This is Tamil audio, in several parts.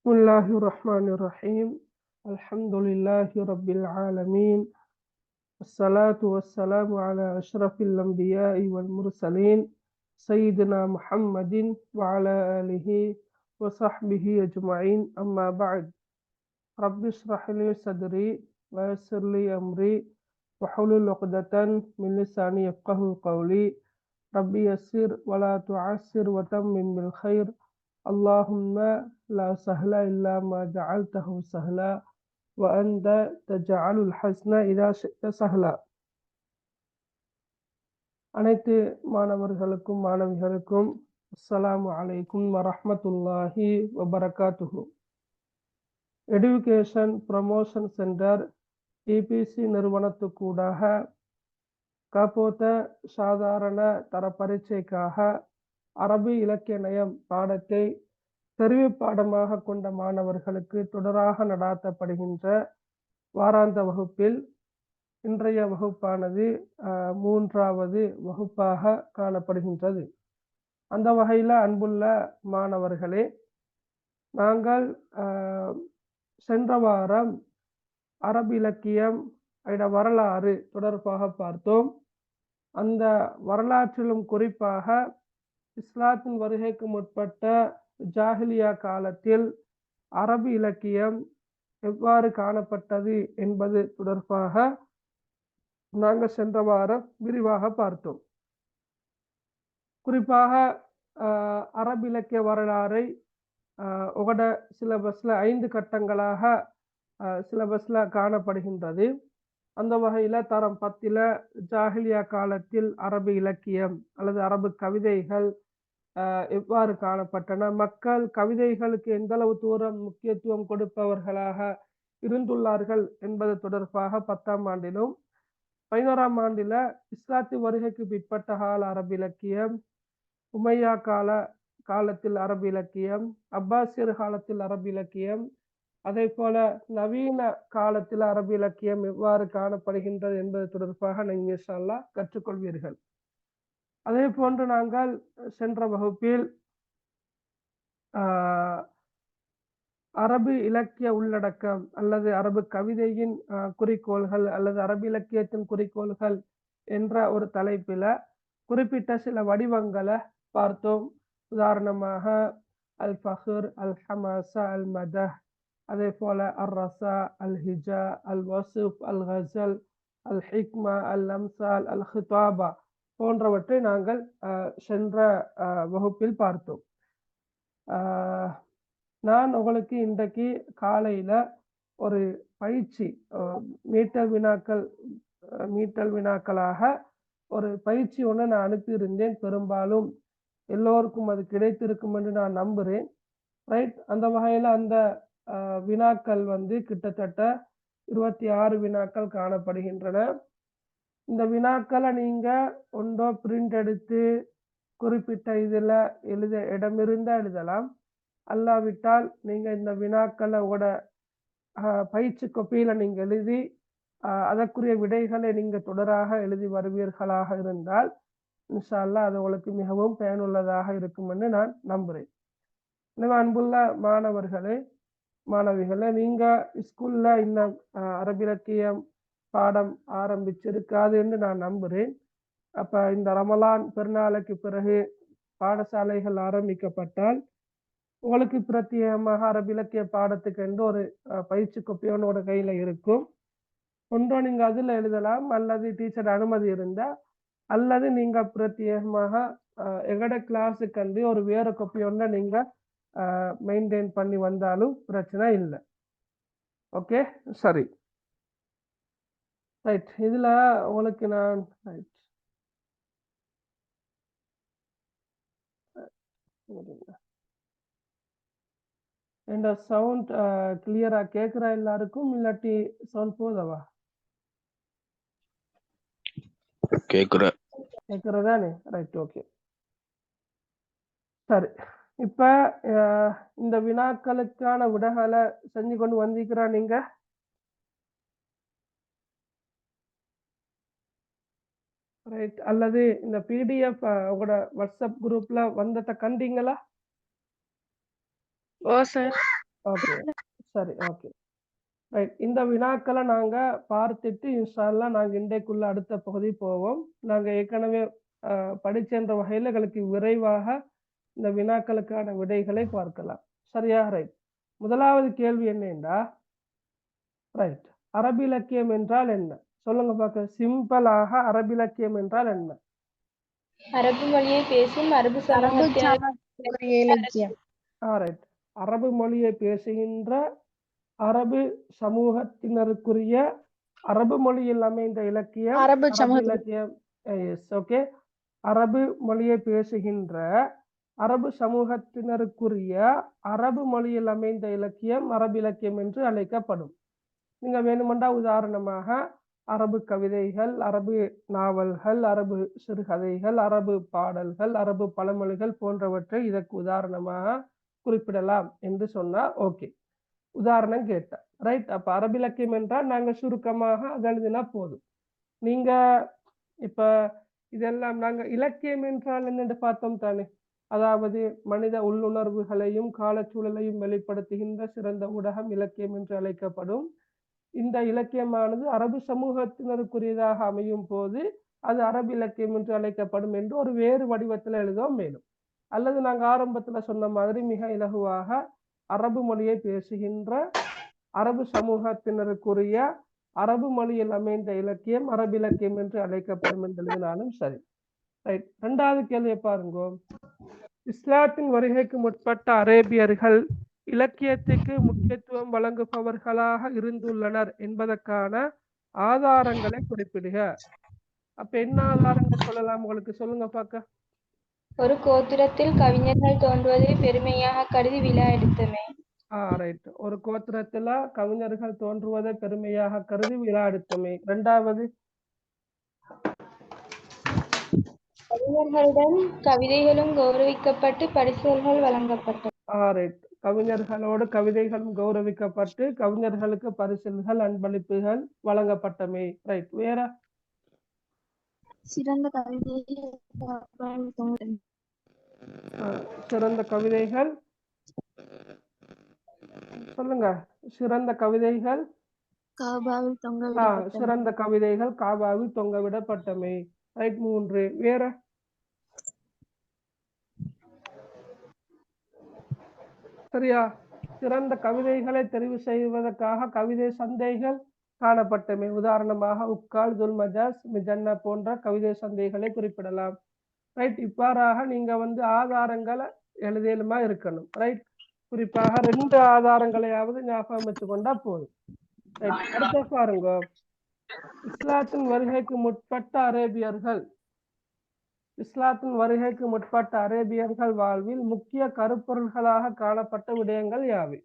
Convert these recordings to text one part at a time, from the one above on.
بسم الله الرحمن الرحيم. الحمد لله رب العالمين، والصلاة والسلام على أشرف الأنبياء والمرسلين سيدنا محمد وعلى آله وصحبه أجمعين. أما بعد، رب اشرح لي صدري ويسر لي أمري واحلل عقدة من لساني يفقهوا قولي. ربي يسر ولا تعسر وتمم بالخير. اللهم لا سهل إلا ما جعلته سهلا وأنت تجعل الحزن إذا شئت سهلا. அனைத்து மாணவர்களுக்கும் மாணவிகளுக்கும் அஸ்ஸலாமு அலைக்கும் வரஹ்மத்துல்லாஹி வபரகாத்துஹு. எடுகேஷன் ப்ரமோஷன் சென்டர் டிபிசி நிறுவனத்துக்கூடாக காப்போத்த சாதாரண தர பரீட்சைக்காக அரபி இலக்கிய நயம் பாடத்தை தெரிவு பாடமாக கொண்ட மாணவர்களுக்கு தொடராக நடாத்தப்படுகின்ற வாராந்த வகுப்பில் இன்றைய வகுப்பானது மூன்றாவது வகுப்பாக காணப்படுகின்றது. அந்த வகையில் அன்புள்ள மாணவர்களே, நாங்கள் சென்ற வாரம் அரபு இலக்கியம் வரலாறு தொடர்பாக பார்த்தோம். அந்த வரலாற்றிலும் குறிப்பாக இஸ்லாத்தின் வருகைக்கு முற்பட்ட ஜாஹிலியா காலத்தில் அரபு இலக்கியம் எவ்வாறு காணப்பட்டது என்பது தொடர்பாக நாங்கள் சென்ற வாரம் விரிவாக பார்த்தோம். குறிப்பாக அரபு இலக்கிய வரலாறை உங்களோட சிலபஸ்ல 5 கட்டங்களாக சிலபஸ்ல காணப்படுகின்றது. அந்த வகையில தரம் 10ல் ஜாஹிலியா காலத்தில் அரபு இலக்கியம் அல்லது அரபு கவிதைகள் எவ்வாறு காணப்பட்டன, மக்கள் கவிதைகளுக்கு எந்த அளவு தூரம் முக்கியத்துவம் கொடுப்பவர்களாக இருந்துள்ளார்கள் என்பது தொடர்பாக 10ஆம் ஆண்டிலும், 11ஆம் ஆண்டில் இஸ்லாத்து வருகைக்கு பிற்பட்ட கால அரபு இலக்கியம், உமையா காலத்தில் அரபு இலக்கியம், அப்பாசியர் காலத்தில் அரபு இலக்கியம், அதே போல நவீன காலத்தில் அரபு இலக்கியம் எவ்வாறு காணப்படுகின்றது என்பது தொடர்பாக நீங்கள் இன்ஷா அல்லாஹ் கற்றுக்கொள்வீர்கள். அதே போன்று நாங்கள் சென்ற வகுப்பில் அரபு இலக்கிய உள்ளடக்கம் அல்லது அரபு கவிதையின் குறிக்கோள்கள் அல்லது அரபு இலக்கியத்தின் குறிக்கோள்கள் என்ற ஒரு தலைப்பில் குறிப்பிட்ட சில வடிவங்களை பார்த்தோம். உதாரணமாக அல் ஃபஹர், அல் ஹமாசா, அல் மதஹ், அதே போல அல் ரசா, அல் ஹிஜா, அல் வசுப், அல் கசல், அல் ஹிக்மா, அல் அம்சால், அல் ஹிதாபா போன்றவற்றை நாங்கள் சென்ற வகுப்பில் பார்த்தோம். நான் உங்களுக்கு இன்றைக்கு காலையில ஒரு பயிற்சி மீட்டல் வினாக்களாக ஒரு பயிற்சி ஒன்று நான் அனுப்பியிருந்தேன். பெரும்பாலும் எல்லோருக்கும் அது கிடைத்திருக்கும் என்று நான் நம்புகிறேன். ரைட். அந்த வகையில் அந்த வினாக்கள் கிட்டத்தட்ட 26 வினாக்கள் காணப்படுகின்றன. இந்த வினாக்களை நீங்க ஒன்றோ பிரிண்ட் எடுத்து குறிப்பிட்ட இதில் இடமிருந்தா எழுதலாம், அல்லாவிட்டால் நீங்க இந்த வினாக்களை உங்களோட பயிற்சி கொப்பியில நீங்க எழுதி அதற்குரிய விடைகளை நீங்க தொடராக எழுதி வருவீர்களாக இருந்தால் இன்ஷா அல்லாஹ் அது உங்களுக்கு மிகவும் பயனுள்ளதாக இருக்கும் என்று நான் நம்புகிறேன். எனவே அன்புள்ள மாணவிகளே, நீங்க ஸ்கூல்ல இன்னும் அரபு இலக்கியம் பாடம் ஆரம்பிச்சிருக்காது என்று நான் நம்புகிறேன். அப்ப இந்த ரமலான் பெருநாளுக்கு பிறகு பாடசாலைகள் ஆரம்பிக்கப்பட்டால் உங்களுக்கு பிரத்யேகமாக அரபு இலக்கிய பாடத்துக்கு என்று ஒரு பயிற்சி கொப்பியோட கையில இருக்கும். ஒன்றோ நீங்க அதுல எழுதலாம், அல்லது டீச்சர் அனுமதி இருந்தா, அல்லது நீங்க பிரத்யேகமாக எங்கட கிளாஸுக்கு வந்து ஒரு வேற கொப்பியோட நீங்க மெயின்டைன் பண்ணி வந்தாலும் பிரச்சனை இல்லை. ஓகே, சரி. ரைட். இதுல உங்களுக்கு நான் இந்த சவுண்ட் கிளியரா கேக்குறா எல்லாருக்கும், இல்லாட்டி சவுண்ட் போதவா? கேக்குறதானே? ரைட், ஓகே, சரி. இப்ப இந்த வினாக்களுக்கான விடைகளை செஞ்சு கொண்டு வந்திருக்கிறா நீங்க? ரைட். அல்லது இந்த பிடிஎஃப் உங்களோட வாட்ஸ்அப் குரூப்ல வந்தத கண்டீங்களா? ஓ சார். ஓகே, சரி, ஓகே, ரைட். இந்த வினாக்களை நாங்க பார்த்துட்டு இன்ஷா அல்லாஹ் நாங்க இன்றைக்குள்ள அடுத்த பகுதி போவோம். நாங்க ஏற்கனவே படிச்சென்ற வகையில் எங்களுக்கு விரைவாக இந்த வினாக்களுக்கான விடைகளை பார்க்கலாம். சரியா? ரைட். முதலாவது கேள்வி என்னன்னா, ரைட், அரபிலக்கியம் என்றால் என்ன? சொல்லுங்க பார்க்க. சிம்பிளாக அரபிலக்கியம் என்றால் என்ன? அரபு மொழியை பேசும் அரபு இலக்கியம். ரைட். அரபு மொழியை பேசுகின்ற அரபு சமூகத்தினருக்குரிய அரபு மொழியில் அமைந்த இலக்கியம் அரபு இலக்கியம். Yes, okay. அரபு மொழியை பேசுகின்ற அரபு சமூகத்தினருக்குரிய அரபு மொழியில் அமைந்த இலக்கியம் அரபு இலக்கியம் என்று அழைக்கப்படும். நீங்க வேணுமெண்டா உதாரணமாக அரபு கவிதைகள், அரபு நாவல்கள், அரபு சிறுகதைகள், அரபு பாடல்கள், அரபு பழமொழிகள் போன்றவற்றை இதற்கு உதாரணமாக குறிப்பிடலாம் என்று சொன்னா ஓகே. உதாரணம் கேட்டா ரைட். அப்ப அரபிலக்கியம் என்றால் நாங்க சுருக்கமாக எழுதினா போதும். நீங்க இப்ப இதெல்லாம் நாங்க இலக்கியம் என்றால் என்னென்று பார்த்தோம் தானே. அதாவது மனித உள்ளுணர்வுகளையும் காலச்சூழலையும் வெளிப்படுத்துகின்ற சிறந்த ஊடகம் இலக்கியம் என்று அழைக்கப்படும். இந்த இலக்கியமானது அரபு சமூகத்தினருக்குரியதாக அமையும் போது அது அரபு இலக்கியம் என்று அழைக்கப்படும் என்று ஒரு வேறு வடிவத்தில் எழுதவும் மேலும். அல்லது நாங்க ஆரம்பத்துல சொன்ன மாதிரி மிக இலகுவாக அரபு மொழியை பேசுகின்ற அரபு சமூகத்தினருக்குரிய அரபு மொழியில் அமைந்த இலக்கியம் அரபு இலக்கியம் என்று அழைக்கப்படும் என்று எழுதினாலும் சரி. ரைட். இரண்டாவது கேள்வியை பாருங்க. இஸ்லாத்தின் வருகைக்கு முற்பட்ட அரேபியர்கள் இலக்கியத்துக்கு முக்கியத்துவம் வழங்குபவர்களாக இருந்துள்ளனர் என்பதற்கான ஆதாரங்களை குறிப்பிடுக. அப்ப என்ன ஆதாரங்கள் சொல்லலாம் உங்களுக்கு? சொல்லுங்க பார்க்க. ஒரு கோத்திரத்தில் கவிஞர்கள் தோன்றுவதை பெருமையாக கருதி விழா எடுத்தமை. ரைட். ஒரு கோத்திரத்துல கவிஞர்கள் தோன்றுவதை பெருமையாக கருதி விழா எடுத்தமை. இரண்டாவது, கவிஞர்களுடன் கவிதைகளும் கௌரவிக்கப்பட்டு பரிசுகள் வழங்கப்பட்டன. ரைட். கவிஞர்களோடு கவிதைகளும் கௌரவிக்கப்பட்டு கவிஞர்களுக்கு பரிசுகள் அன்பளிப்புகள் வழங்கப்பட்டமை. ரைட். வேற? சிறந்த கவிதைகள் சிறந்த கவிதைகள் சொல்லுங்க. சிறந்த கவிதைகள் காபாவில் தொங்க சிறந்த கவிதைகள் காபாவில் தொங்க விடப்பட்டமை. ரைட். மூன்று. வேற? சரியா? சிறந்த கவிதைகளை தெரிவு செய்வதற்காக கவிதை சந்தைகள் காணப்பட்டமை. உதாரணமாக உக்கால், துல்மஜாஸ், மிஜன்னா போன்ற கவிதை சந்தைகளை குறிப்பிடலாம். ரைட். இவ்வாறாக நீங்க ஆதாரங்களை எழுதியலுமா இருக்கணும். ரைட். குறிப்பாக 2 ஆதாரங்களையாவது ஞாபகம் வச்சுக்கொண்டா போதும். ரைட். அடுத்த பாருங்க. இஸ்லாத்தின் வருகைக்கு முற்பட்ட அரேபியர்கள் வாழ்வில் முக்கிய கருப்பொருள்களாக காணப்பட்ட விடயங்கள் யாவை?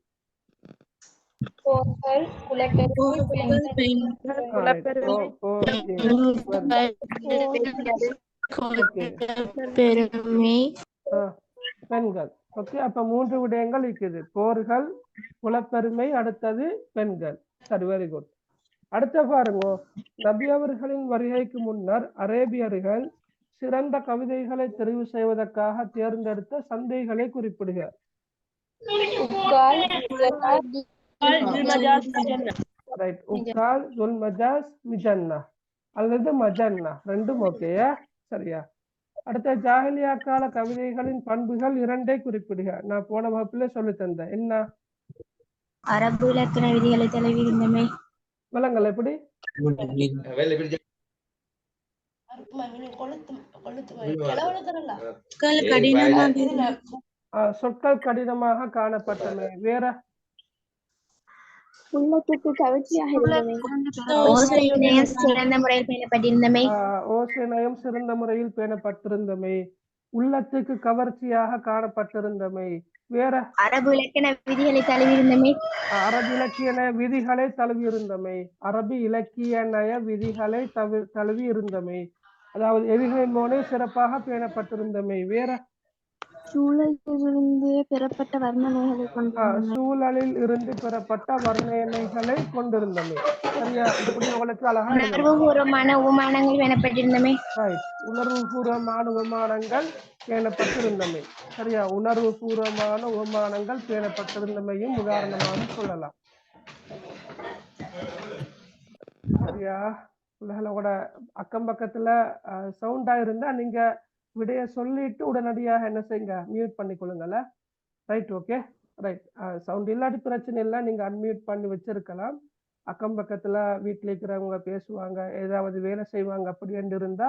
பெண்கள். ஓகே. அப்ப 3 விடயங்கள் இருக்குது. போர்கள், குலப்பெருமை, அடுத்தது பெண்கள். சரி, வெரி குட். அடுத்த பாருங்க. நபி அவர்களின் வருகைக்கு முன்னர் அரேபியர்கள் சிறந்த கவிதைகளை தெரிவு செய்வதற்காக தேர்ந்தெடுத்த சந்தைகளை குறிப்பிடுக. உக்கால், துல்மஜாஸ், மிஜன்னா அல்லது மஜன்னா, ரெண்டும் ஓகேயா? சரியா? அடுத்த ஜாஹிலியா கால கவிதைகளின் பண்புகள் 2 குறிப்பிடுக. நான் போன வகுப்புல சொல்லி தந்தேன். என்ன? அரபு இலக்கண விதிகளை தழுவியிருந்தமை. விலங்கல் எப்படி? சொற்கள் கடினமாக காணப்பட்டன. வேற? உள்ளத்துக்கு கவர்ச்சியாக சிறந்த முறையில் பேணப்பட்டிருந்தமை. ஓசைநயம் சிறந்த முறையில் பேணப்பட்டிருந்தமை. உள்ளத்துக்கு கவர்ச்சியாக காணப்பட்டிருந்தமை. வேற? அரபு இலக்கண விதிகளை தழுவியிருந்தமை. அரபு இலக்கிய விதிகளை தழுவியிருந்தமை. அரபு இலக்கிய நய விதிகளை தழுவி இருந்தமை. அதாவது எதிர்களின் மோனே சிறப்பாக பேணப்பட்டிருந்தமை. வேற? சூழலிலிருந்து பெறப்பட்ட வர்ணனைகளை சூழலில் இருந்து பெறப்பட்ட வர்ணனைகளை கொண்டிருந்தமை. சரியா? இப்படி உங்களுக்கு அழகா உணர்வுபூர்வமான உமானங்கள் பேணப்பட்டிருந்தமை. உணர்வுபூர்வமான உமானங்கள் பேணப்பட்டிருந்தமை. சரியா, உணர்வு பூர்வமான உபமானங்கள் பேணப்பட்டிருந்தமையும் உதாரணமாக சொல்லலாம். சரியா, உலகளோட அக்கம் பக்கத்துல சவுண்டா இருந்தா நீங்க விடைய சொல்லிட்டு உடனடியாக என்ன செய்யுங்க, மியூட் பண்ணிக்கொள்ளுங்கள. Right, okay, right. சவுண்ட் இல்லாட்டி பிரச்சனை இல்லை, நீங்க அன்மியூட் பண்ணி வச்சிருக்கலாம். அக்கம் பக்கத்துல வீட்டில் இருக்கிறவங்க பேசுவாங்க, ஏதாவது வேலை செய்வாங்க அப்படி என்று இருந்தா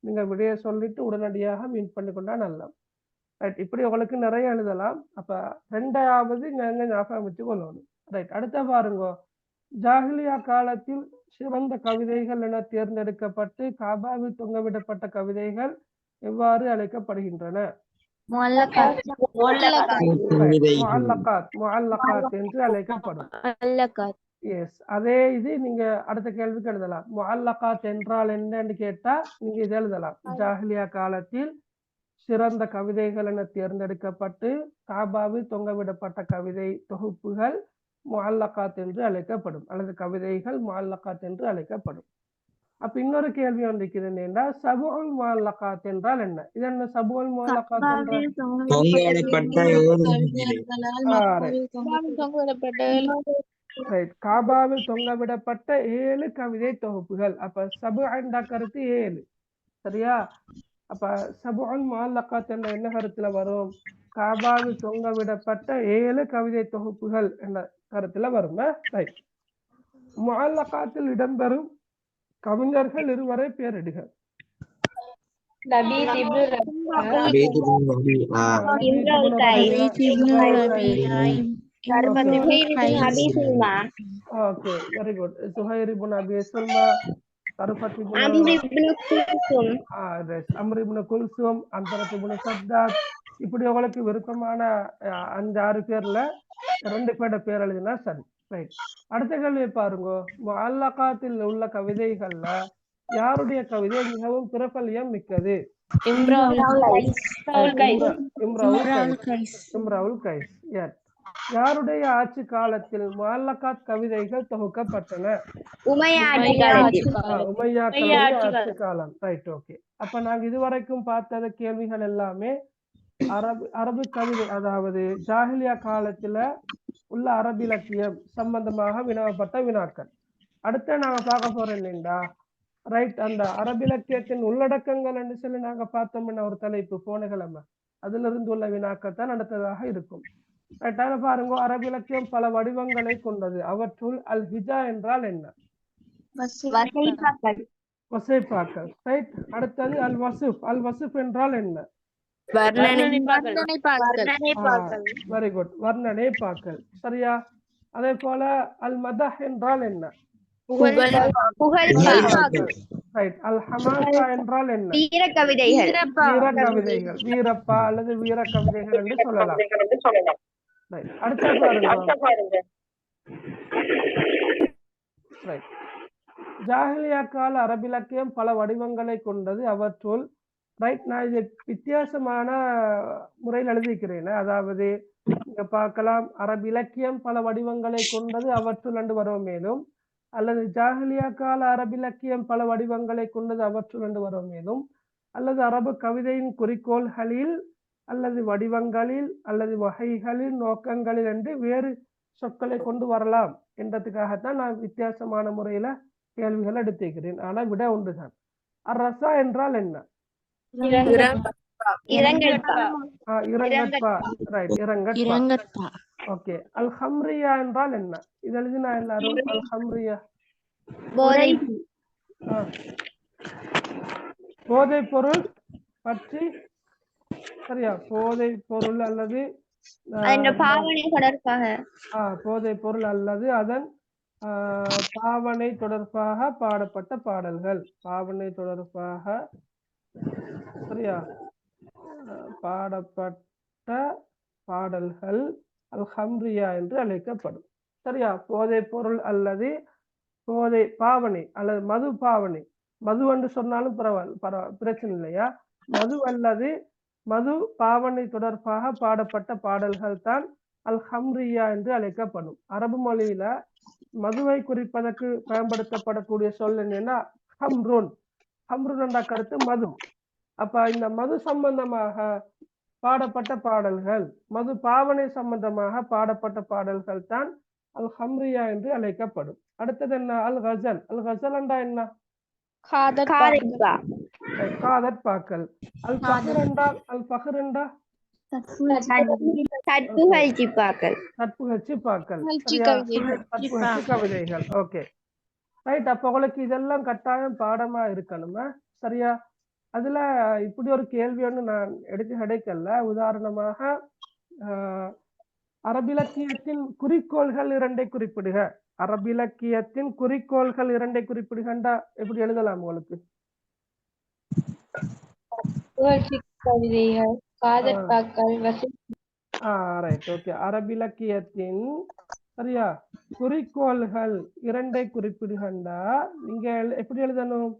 நீங்க விடைய சொல்லிட்டு உடனடியாக மியூட் பண்ணிக்கொண்டா நல்லா. ரைட், இப்படி உங்களுக்கு நிறைய எழுதலாம். அப்ப ரெண்டாவது எங்க ஞாபகம் வச்சு கொள்ளணும். ரைட், அடுத்த பாருங்க. ஜாஹிலியா காலத்தில் சிறந்த கவிதைகள் என தேர்ந்தெடுக்கப்பட்டு காபாவில் தொங்கவிடப்பட்ட கவிதைகள் எவ்வாறு அழைக்கப்படுகின்றன? முஅல்லகாத் என்று அழைக்கப்படும். எஸ், அதே இது நீங்க அடுத்த கேள்விக்கு எழுதலாம். முஅல்லகாத் என்றால் என்னன்னு கேட்டா நீங்க இது எழுதலாம். ஜாஹிலியா காலத்தில் சிறந்த கவிதைகள் என தேர்ந்தெடுக்கப்பட்டு காபாவில் தொங்கவிடப்பட்ட கவிதை தொகுப்புகள் முஅல்லகாத் என்று அழைக்கப்படும், அல்லது கவிதைகள் முஅல்லகாத் என்று அழைக்கப்படும். அப்ப இன்னொரு கேள்வி வந்திருக்கிறது, என்ன சபுல் முஅல்லகாத் என்றால் என்ன? இது என்ன சபுல் முஅல்லகாத் என்றால்? காபாவில் தொங்கவிடப்பட்ட 7 கவிதை தொகுப்புகள். அப்ப சபு என்ற கருத்து 7. சரியா, அப்ப சபுல் முஅல்லகாத் என்ற என்ன கருத்துல வரும்? காபாவில் தொங்கவிடப்பட்ட 7 கவிதை தொகுப்புகள் என்ற கருத்துல வரும். ரைட், முஅல்லகாத்தில் இடம்பெறும் கவிஞர்கள் இருவரை பேரிடுக. Okay, very good. Zuhair ibn Abi Sulma, Tarafa ibn Amr ibn Kulthum, Antarah ibn Shaddad. இப்படி உங்களுக்கு விருப்பமான 5-6 பேர்ல 2 பேரோட பேர் எழுதினா சரி. ரைட், அடுத்த கேள்வி பாருங்க. முஅல்லகாத்தில் உள்ள கவிதைகள்ல யாருடைய கவிதை மிகவும் பிரபல்யம் மிக்கது? இம்ருல் கைஸ். யாருடைய ஆட்சி காலத்தில் முஅல்லகாத் கவிதைகள் தொகுக்கப்பட்டன? உமையா ஆட்சி காலம். Right, okay. அப்ப நாங்க இதுவரைக்கும் பார்த்த கேள்விகள் எல்லாமே அரபு கவிதை, அதாவது ஜாஹிலியா காலத்துல உள்ள அரபு இலக்கியம் சம்பந்தமாக வினவப்பட்ட வினாக்கள். அடுத்த நாங்க பார்க்க போறோம் இல்லைங்களா, ரைட், அந்த அரபு இலக்கியத்தின் உள்ளடக்கங்கள் என்று சொல்லி நாங்க பார்த்தோம்னா ஒரு தலைப்பு போன கிழமை, அதுல இருந்து உள்ள வினாக்கள் தான் அடுத்ததாக இருக்கும். ரைட்டாக பாருங்க. அரபு இலக்கியம் பல வடிவங்களை கொண்டது. அவற்றுள் அல் ஹிஜா என்றால் என்ன? வசைப்பாக்கள். ரைட், அடுத்தது அல் வசுப். அல் வசுப் என்றால் என்ன? வெரி குட், வர்ணனை பாக்கள். சரியா, அதே போல அல் மதஹ் என்றால் என்ன? ரைட், அல் ஹமாசா என்றால் என்ன? வீர கவிதைகள், வீரப்பா அல்லது வீர கவிதைகள் என்று சொல்லலாம். ரைட், அடுத்த பாருங்க. ரைட், ஜாஹிலியா கால அரபிலக்கியம் பல வடிவங்களை கொண்டது. அவற்றுள் ரைட், நான் இது வித்தியாசமான முறையில் எழுதிக்கிறேன். அதாவது நீங்க பார்க்கலாம், அரபு இலக்கியம் பல வடிவங்களை கொண்டது அவற்றுள் என்று வரும் மேலும், அல்லது ஜாஹிலியா கால அரபு இலக்கியம் பல வடிவங்களை கொண்டது அவற்றுள் என்று வரும் மேலும், அல்லது அரபு கவிதையின் குறிக்கோள்களில் அல்லது வடிவங்களில் அல்லது வகைகளில் நோக்கங்களில் என்று வேறு சொற்களை கொண்டு வரலாம் என்றதுக்காகத்தான் நான் வித்தியாசமான முறையில கேள்விகள் எடுத்துக்கிறேன். ஆனா விட ஒன்றுதான். அரசா என்றால் என்ன? இரங்கற்பா. ரைட், இரங்கற்பா. ஓகே, அல் ஹம்ரியா என்றால் என்ன? இது எழுதினா எல்லாரும் அல் ஹம்ரியா. போதை பொருள் பற்றி. சரியா, போதை பொருள் அல்லது போதை பொருள் அல்லது அதன் பாவனை தொடர்பாக பாடப்பட்ட பாடல்கள். பாவனை தொடர்பாக சரியா பாடப்பட்ட பாடல்கள் அல் ஹம்ரியா என்று அழைக்கப்படும். சரியா, போதை பொருள் அல்லது போதை பாவனை அல்லது மது பாவனை. மது என்று சொன்னாலும் பிரச்சனை இல்லையா? மது அல்லது மது பாவனை தொடர்பாக பாடப்பட்ட பாடல்கள் தான் அல் ஹம்ரியா என்று அழைக்கப்படும். அரபு மொழியில மதுவை குறிப்பதற்கு பயன்படுத்தப்படக்கூடிய சொல் என்னன்னா ஹம்ருன். ஹம்ருன் என்ற கருத்து மது. அப்ப இந்த மது சம்பந்தமாக பாடப்பட்ட பாடல்கள், மது பாவனை சம்பந்தமாக பாடப்பட்ட பாடல்கள் தான் அல் ஹம்ரியா என்று அழைக்கப்படும். அடுத்தது என்ன? அல் கசல். அல் கசல் என்றா என்ன? காதற் பாக்கள். அல் பஹர் என்றால் கற்புகழ்ச்சி பாக்கள். கற்புகழ்ச்சி பாக்கள். கற்புகழ்ச்சி கவிதைகள். Okay right. அப்ப உங்களுக்கு இதெல்லாம் கட்டாயம் பாடமா இருக்கணுமா? சரியா? அதுல இப்படி ஒரு கேள்வி ஒன்று நான் எடுத்து கிடைக்கல. உதாரணமாக அரபிலக்கியத்தின் குறிக்கோள்கள் 2 குறிப்பிடுக. அரபிலக்கியத்தின் குறிக்கோள்கள் 2 குறிப்பிடுகண்டா எப்படி எழுதலாம் உங்களுக்கு? கவிதைகள், காதற்பாக்கள், ரைட். ஓகே. அரபிலக்கியத்தின் சரியா குறிக்கோள்கள் 2 குறிப்பிடுகண்டா நீங்க எப்படி எழுதணும்?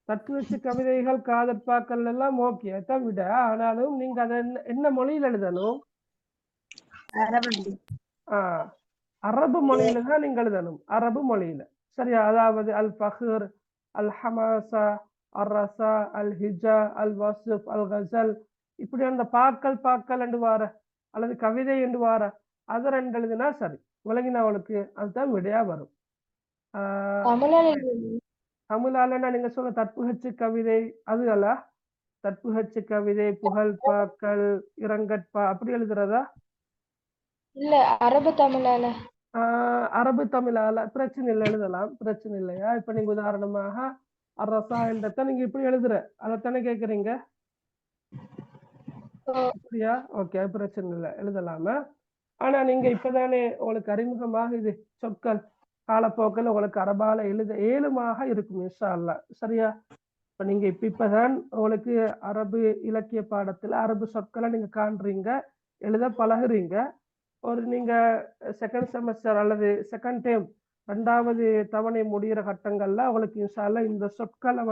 தத்துவச்சு கவிதைகள், காதற்பாக்கள் எல்லாம் ஓகே தான் விட, ஆனாலும் நீங்க அதை என்ன மொழியில் எழுதணும்? அரபு மொழியில தான் நீங்க எழுதணும். அரபு மொழியில சரியா? அதாவது அல் ஃபஹர், அல் ஹமாசா, அல் ரசா, அல் ஹிஜா, அல் வஸ்ஃப், அல் கசல், இப்படி அந்த பாக்கள் என்று வார அல்லது கவிதை என்று வார அதை 2 எழுதினா சரி. விளங்கினவளுக்கு அதுதான் விடையா வரும். தமிழாலன்னா நீங்க சொல்ல தற்புகச்சு கவிதை அது அல்ல. தற்புகச்சு கவிதை, புகழ் பாக்கள், இரங்கற்பா அப்படி எழுதுறதா? இல்ல அரபு தமிழால. அரபு தமிழால பிரச்சனை இல்லை, எழுதலாம். பிரச்சனை இல்லையா? இப்ப நீங்க உதாரணமாக அரசா என்றத நீங்க இப்படி எழுதுற அதைத்தானே கேக்குறீங்க? அப்படியா? ஓகே, பிரச்சனை இல்லை, எழுதலாமா? ஆனா நீங்க இப்பதானே உங்களுக்கு அறிமுகமாக இது சொற்கள் காலப்போக்கில் உங்களுக்கு அரபால எழுத ஏழுமாக இருக்கும் இன்ஷா அல்லாஹ். சரியா? இப்ப நீங்க இப்பதான் உங்களுக்கு அரபு இலக்கிய பாடத்துல அரபு சொற்களை நீங்க காண்றீங்க, எழுத பழகுறீங்க. ஒரு நீங்க செகண்ட் செமஸ்டர் அல்லது செகண்ட் டைம் 2வது தவணை முடிகிற கட்டங்கள்ல உங்களுக்கு இன்ஷா அல்லாஹ் இந்த சொற்களை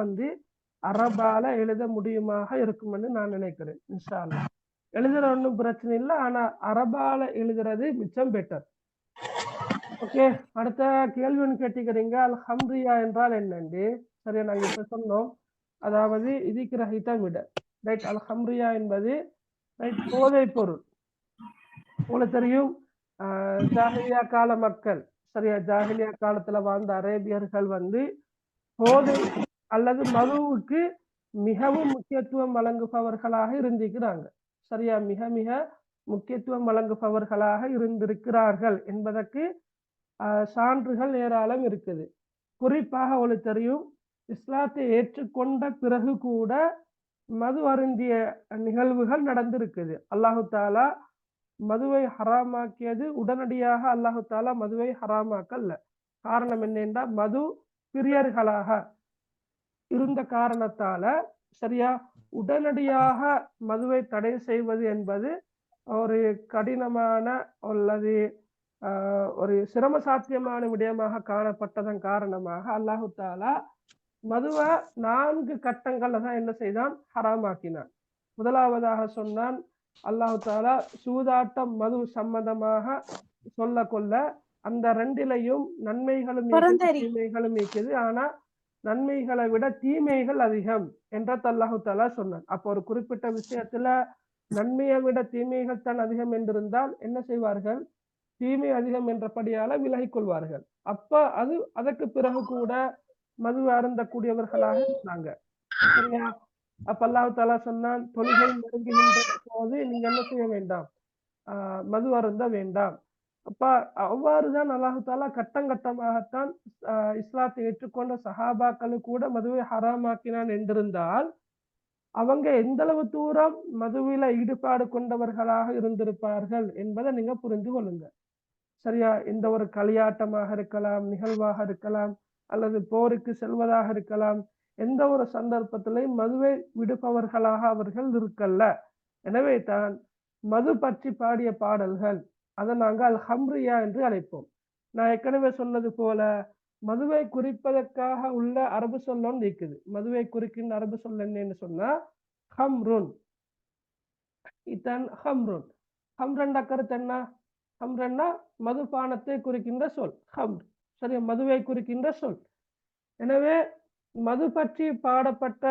அரபால எழுத முடியுமாக இருக்கும்னு நான் நினைக்கிறேன். இன்ஷா அல்லாஹ் எழுதுற ஒன்றும் பிரச்சனை இல்லை, ஆனா அரபால எழுதுறது மிச்சம் பெட்டர். ஓகே. அடுத்த கேள்வி ஒன்று கேட்டுக்கிறீங்க, அல் ஹம்ரியா என்றால் என்னண்டு? சரியா? நாங்க இப்ப சொன்னோம், அதாவது இதுக்கிற ஹிதமிட ரைட். அல் ஹம்ரியா என்பது ரைட் போதை பொருள். உங்களுக்கு தெரியும் ஜாஹிலியா கால மக்கள் சரியா, ஜாஹிலியா காலத்துல வாழ்ந்த அரேபியர்கள் போதை அல்லது மதுவுக்கு மிகவும் முக்கியத்துவம் வழங்குபவர்களாக இருந்திருக்கிறாங்க. சரியா? மிக மிக முக்கியத்துவம் வழங்குபவர்களாக இருந்திருக்கிறார்கள் என்பதற்கு சான்றுகள் ஏராளம் இருக்குது. குறிப்பாக உங்களுக்கு தெரியும், இஸ்லாத்தை ஏற்றுக்கொண்ட பிறகு கூட மது அருந்திய நிகழ்வுகள் நடந்திருக்குது. அல்லாஹு தாலா மதுவை ஹராமாக்கியது உடனடியாக அல்லாஹு தாலா மதுவை ஹராமாக்கல்ல. காரணம் என்னென்றா மது பிரியர்களாக இருந்த காரணத்தால சரியா உடனடியாக மதுவை தடை செய்வது என்பது ஒரு கடினமான அல்லது ஒரு சிரம சாத்தியமான விடயமாக காணப்பட்டதன் காரணமாக அல்லாஹு தாலா மதுவை 4 கட்டங்கள்ல தான் என்ன செய்தான்? ஹராமாக்கினான். முதலாவதாக சொன்னான் அல்லாஹு தாலா சூதாட்டம் மது சம்பந்தமாக சொல்ல கொள்ள அந்த 2லையும் நன்மைகளும் தீமைகளும் இருக்குது. ஆனா நன்மைகளை விட தீமைகள் அதிகம் என்ற அல்லாஹு தாலா சொன்னான். அப்போ ஒரு குறிப்பிட்ட விஷயத்துல நன்மையை விட தீமைகள் தான் அதிகம் என்றிருந்தால் என்ன செய்வார்கள்? தீமை அதிகம் என்றபடியால விலகிக் கொள்வார்கள். அப்ப அதற்கு பிறகு கூட மது அருந்தக்கூடியவர்களாக இருந்தாங்க. சரியா? அப்ப அல்லாஹு தாலா சொன்னான், தொழுகை நெருங்குகின்ற போது நீங்க என்ன செய்ய வேண்டாம்? மது அருந்த வேண்டாம். அப்ப அவ்வாறுதான் அல்லாஹு தாலா கட்டங்கட்டமாகத்தான் இஸ்லாத்தை ஏற்றுக்கொண்ட சஹாபாக்களு கூட மதுவை ஹராமாக்கினான் என்றிருந்தால் அவங்க எந்த அளவு தூரம் மதுவில ஈடுபாடு கொண்டவர்களாக இருந்திருப்பார்கள் என்பதை நீங்க புரிந்து கொள்ளுங்க. சரியா? எந்த ஒரு களியாட்டமாக இருக்கலாம், நிகழ்வாக இருக்கலாம், அல்லது போருக்கு செல்வதாக இருக்கலாம், எந்த ஒரு சந்தர்ப்பத்திலையும் மதுவை விடுப்பவர்களாக அவர்கள் இருக்கல்ல. எனவே தான் மது பற்றி பாடிய பாடல்கள் அதை நாங்கள் அல் ஹம்ரியா என்று அழைப்போம். நான் ஏற்கனவே சொன்னது போல மதுவை குறிப்பதற்காக உள்ள அரபு சொல்லொன்று இருக்குது. மதுவை குறிக்கின்ற அரபு சொல் என்னன்னு சொன்னா ஹம்ருன். இதான் ஹம்ருன். ஹம்ரண்டா கருத்து என்ன? ஹம்ரன்னா மதுபானத்தை குறிக்கின்ற சொல் ஹம்ர். சரியா? மதுவை குறிக்கின்ற சொல். எனவே மது பற்றி பாடப்பட்ட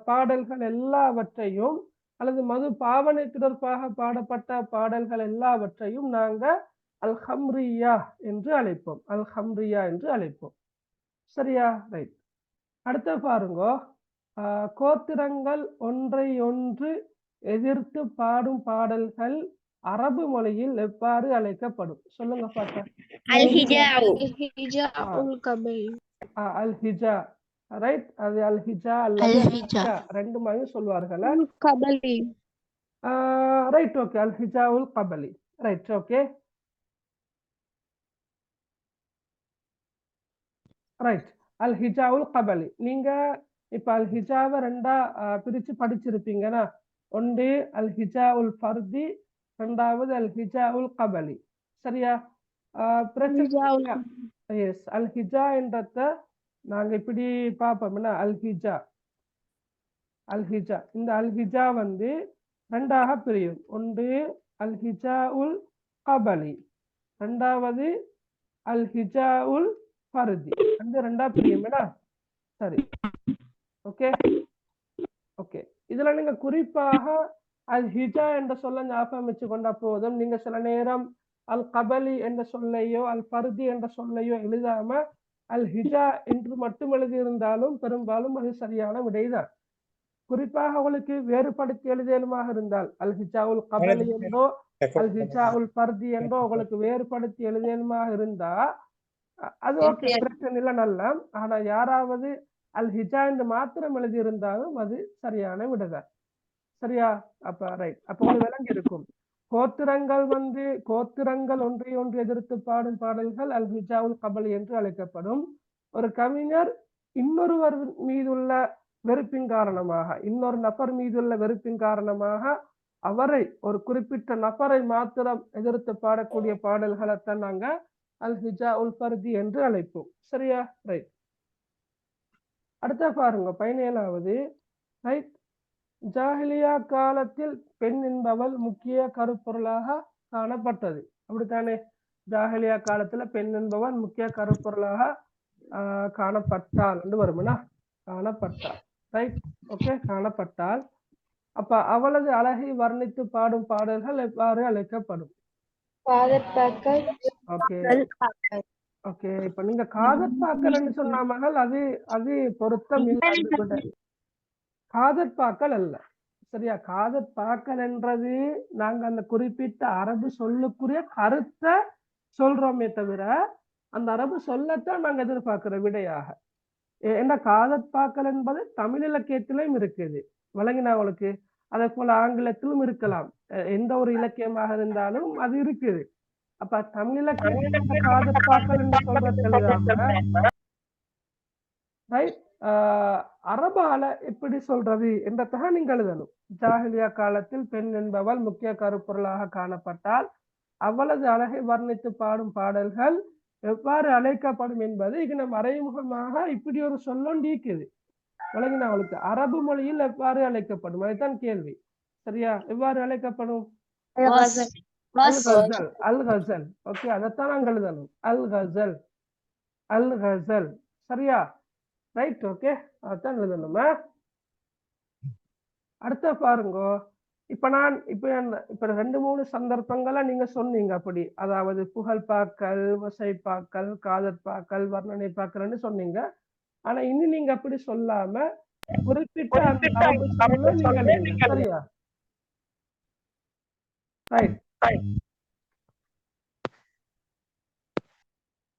பாடல்கள் எல்லாவற்றையும் அல்லது மது பாவனை தொடர்பாக பாடப்பட்ட பாடல்கள் எல்லாவற்றையும் நாங்க அல் ஹம்ரியா என்று அழைப்போம். அல் ஹம்ரியா என்று அழைப்போம். சரியா? ரைட். அடுத்த பாருங்க, கோத்திரங்கள் ஒன்றை ஒன்று எதிர்த்து பாடும் பாடல்கள் அரபு மொழியில் எவ்வாறு அழைக்கப்படும்? சொல்லுங்க பாத்தா. الهجاء அல் ஹிஜா. ரைட். அது அல் ஹிஜா அல்லது ரெண்டு மாதிரி சொல்வார்கள். ரைட். ஓகே. அல் ஹிஜா உல் கபலி. ரைட். ஓகே. ரைட். அல் ஹிஜா உல் கபலி. நீங்க இப்ப அல் ஹிஜாவை ரெண்டா பிரிச்சு படிச்சிருப்பீங்கன்னா, ஒன்று அல் ஹிஜா உல் ஃபர்தி, ரெண்டாவது அல் ஹிஜா உல் கபலி. சரியா? எஸ். அல் ஹிஜா என்றத நாங்க இப்படி பார்ப்போம்னா, அல் ஹிஜா இந்த அல் ஹிஜா வந்து ரெண்டாக பிரியும். ஒன்று அல் ஹிஜா உல் கபலி, ரெண்டாவது அல் ஹிஜா உல் ஃபர்தி. அந்த ரெண்டா பிரியும். சரி. ஓகே. ஓகே. இதுல நீங்க குறிப்பாக அல் ஹிஜா என்ற சொல்ல ஞாபகம் வச்சு கொண்ட போதும். நீங்க சில நேரம் அல் கபலி என்ற சொல்லையோ அல் ஃபர்தி என்ற சொல்லையோ எழுதாம அல் ஹிஜா என்று மட்டும் எழுதியிருந்தாலும் பெரும்பாலும் அது சரியான விடைதான். குறிப்பாக உங்களுக்கு வேறுபடுத்தி எழுதியலுமாக இருந்தால் அல் ஹிஜா உல் கபலி என்றோ அல் ஹிஜா உல் ஃபர்தி என்றோ உங்களுக்கு வேறுபடுத்தி எழுதியலுமாக இருந்தா அது ஓகே, பிரச்சனை இல்லை, நல்ல. ஆனா யாராவது அல் ஹிஜா என்று மாத்திரம் எழுதியிருந்தாலும் அது சரியான விடைதான். சரியா? அப்ப ரைட். அப்ப உங்களுக்கு விளங்கி இருக்கும். கோத்திரங்கள் ஒன்றை ஒன்று எதிர்த்து பாடும் பாடல்கள் அல் ஹிஜா உல் கபலி என்று அழைக்கப்படும். ஒரு கவிஞர் இன்னொருவர் மீதுள்ள வெறுப்பின் காரணமாக, இன்னொரு நபர் மீதுள்ள வெறுப்பின் காரணமாக அவரை, ஒரு குறிப்பிட்ட நபரை மாத்திரம் எதிர்த்து பாடக்கூடிய பாடல்களைத்தான் நாங்க அல் ஹிஜா உல் ஃபர்தி என்று அழைப்போம். சரியா? ரைட். அடுத்த பாருங்க, 17வது. ரைட். ஜாஹிலியா காலத்தில் பெண் என்பவள் முக்கிய கருப்பொருளாக காணப்பட்டது. அப்படித்தானே? ஜாஹிலியா காலத்துல பெண் என்பவள் முக்கிய கருப்பொருளாக காணப்பட்டாள் என்று வருமனா? காணப்பட்டாள். ரைட். ஓகே. காணப்பட்டாள். அப்ப அவளது அழகை வர்ணித்து பாடும் பாடல்கள் எவ்வாறு அழைக்கப்படும்? ஓகே. ஓகே. இப்ப நீங்க காதற்பாக்கள் என்று சொன்ன மகள் அது பொருத்தம் இல்லாத காதற்பாக்கள் அல்ல. சரியா? காதற்பாக்கள் என்றது நாங்க அந்த குறிப்பிட்ட அரபு சொல்லுக்குரிய கருத்தை சொல்றோமே தவிர அந்த அரபு சொல்லத்தான் நாங்க எதிர்பார்க்கிற விடையாக. ஏன்னா காதற்பாக்கள் என்பது தமிழ் இலக்கியத்திலும் இருக்குது. வழங்கினா அவளுக்கு. அதே போல ஆங்கிலத்திலும் இருக்கலாம். எந்த ஒரு இலக்கியமாக இருந்தாலும் அது இருக்குது. அப்ப தமிழ் இலக்கியத்தில் காதற்பாக்கள் என்று சொல்றது எழுதாம ரைட் அரபால எப்படி சொல்றது என்றதாக நீங்க எழுதணும். ஜாஹிலியா காலத்தில் பெண் என்பவள் முக்கிய கருப்பொருளாக காணப்பட்டால் அவளது அழகை வர்ணித்து பாடும் பாடல்கள் எவ்வாறு அழைக்கப்படும் என்பது இது மறைமுகமாக இப்படி ஒரு சொல்லொண்டி இருக்குது. வழங்கினா அவளுக்கு அரபு மொழியில் எவ்வாறு அழைக்கப்படும்? அதுதான் கேள்வி. சரியா? எவ்வாறு அழைக்கப்படும்? அல் கசல். ஓகே. அதைத்தான் நாங்கள் எழுதணும். அல் கசல். சரியா? ரைட். ஓகே. அதான் எழுதணுமா? அடுத்த பாருங்க. இப்ப 2-3 சந்தர்ப்பங்கள நீங்க சொன்னீங்க அப்படி. அதாவது புகழ்பாக்கள், வசைப்பாக்கள், காதற்பாக்கள், வர்ணனை பாக்கல்னு சொன்னீங்க. ஆனா இன்னும் நீங்க அப்படி சொல்லாம குறிப்பிட்ட அந்த அரபு சொல்ல நீங்க எழுதுங்க. சரியா? ரைட்.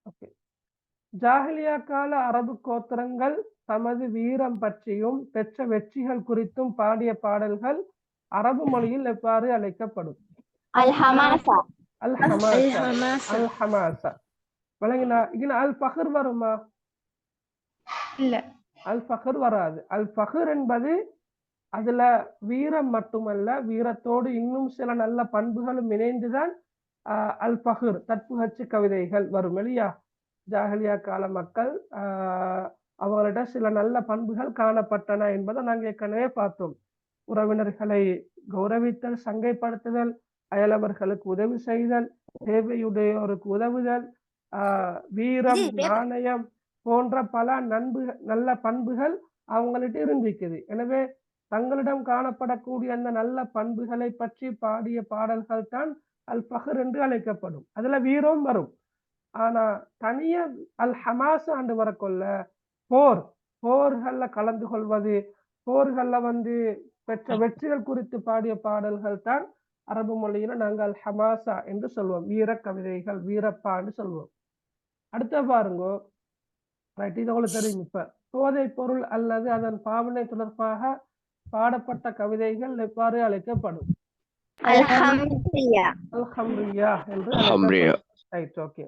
ஓகே. ஜாஹிலியா கால அரபு கோத்திரங்கள் தமது வீரம் பற்றியும் பெற்ற வெற்றிகள் குறித்தும் பாடிய பாடல்கள் அரபு மொழியில் எவ்வாறு அழைக்கப்படும்? அல் ஹமாசா. வழங்கினா இங்க அல் ஃபஹர் வருமா? இல்ல. அல் ஃபஹர் வராது. அல் ஃபஹர் என்பது அதுல வீரம் மட்டுமல்ல, வீரத்தோடு இன்னும் சில நல்ல பண்புகளும் இணைந்துதான் அல் ஃபஹர், தற்புகழ்ச்சி கவிதைகள் வரும் இல்லையா? ஜாஹிலியா கால மக்கள் அவர்களிட சில நல்ல பண்புகள் காணப்பட்டன என்பதை நாங்கள் ஏற்கனவே பார்த்தோம். உறவினர்களை கௌரவித்தல், சங்கைப்படுத்துதல், அயலவர்களுக்கு உதவி செய்தல், தேவையுடையோருக்கு உதவுதல், வீரம், நாணயம் போன்ற பல நல்ல பண்புகள் அவங்கள்ட்ட இருந்திருக்குது. எனவே தங்களிடம் காணப்படக்கூடிய அந்த நல்ல பண்புகளை பற்றி பாடிய பாடல்கள் தான் அல் ஃபஹர் என்று அழைக்கப்படும். அதுல வீரம் வரும். ஆனா தனியா அல் ஹமாஸ் ஆண்டு வரக்கொள்ள போர்கள்ல கலந்து கொள்வது, போர்கள்ல பெற்ற வெற்றிகள் குறித்து பாடிய பாடல்கள் தான் அரபு மொழியில நாங்கள் அல் ஹமாசா என்று சொல்வோம். வீர கவிதைகள், வீரப்பான்னு சொல்வோம். அடுத்த பாருங்க, ரைட், இது உங்களுக்கு தெரியும். இப்ப போதைப் பொருள் அல்லது அதன் பாவனை தொடர்பாக பாடப்பட்ட கவிதைகள் எவ்வாறு அழைக்கப்படும்? அல்ஹம்துலில்லா என்று அழைக்கப்படும். Right, okay.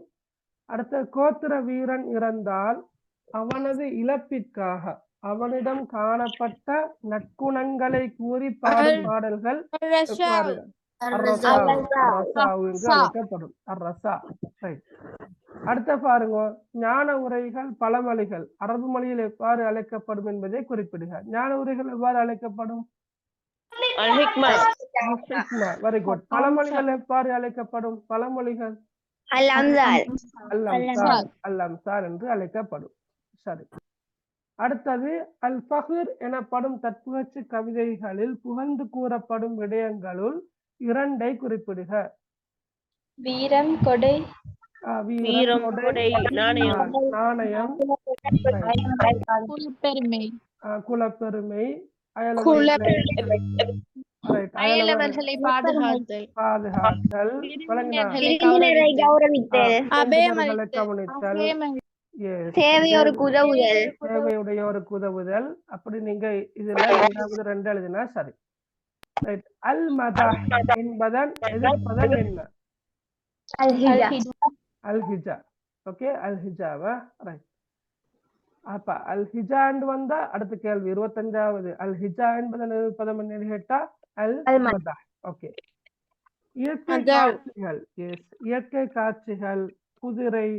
அடுத்த, கோத்திர வீரன் இறந்தால் அவனது இழப்பிற்காக அவனிடம் காணப்பட்ட நற்குணங்களை கூறி பாடும் பாடல்கள் எவ்வாறு? என்று அழைக்கப்படும். ரைட். அடுத்த பாருங்க, ஞான உரைகள், பழமொழிகள் அரபு மொழியில் எவ்வாறு அழைக்கப்படும் என்பதை குறிப்பிடுக. ஞான உரைகள் எவ்வாறு அழைக்கப்படும்? Very good. பழமொழிகள் எவ்வாறு அழைக்கப்படும்? பழமொழிகள் அல்-அம்சால் என்று அழைக்கப்படும். சரி. அடுத்தது, அல் ஃபஹர் எனப்படும் தத்துவச்சு கவிதைகளில் புகழ்ந்து கூறப்படும் விடயங்களுள் 2 குறிப்பிடுக. வீரம், கொடை, நாணயம், குலப்பெருமை, அயலவர்களை பாதுகாத்தல், கவனித்தல், தேவையுடையோருக்கு உதவுதல். அப்படி நீங்க இதுல 2 எழுதினா சரி. அல் மதஹ் என்பதன் எதிர்ப்பதன் என்ன? அல் ஹிஜா. ஓகே, அல் ஹிஜாவா? ரைட். அப்ப அல் ஹிஜா என்று வந்தா அடுத்த கேள்வி 25வது. அல் ஹிஜா என்பதன் எதிர்ப்பதம் என்ன கேட்டா அல் மதஹ். ஓகே. இயற்கை காட்சிகள், குதிரை,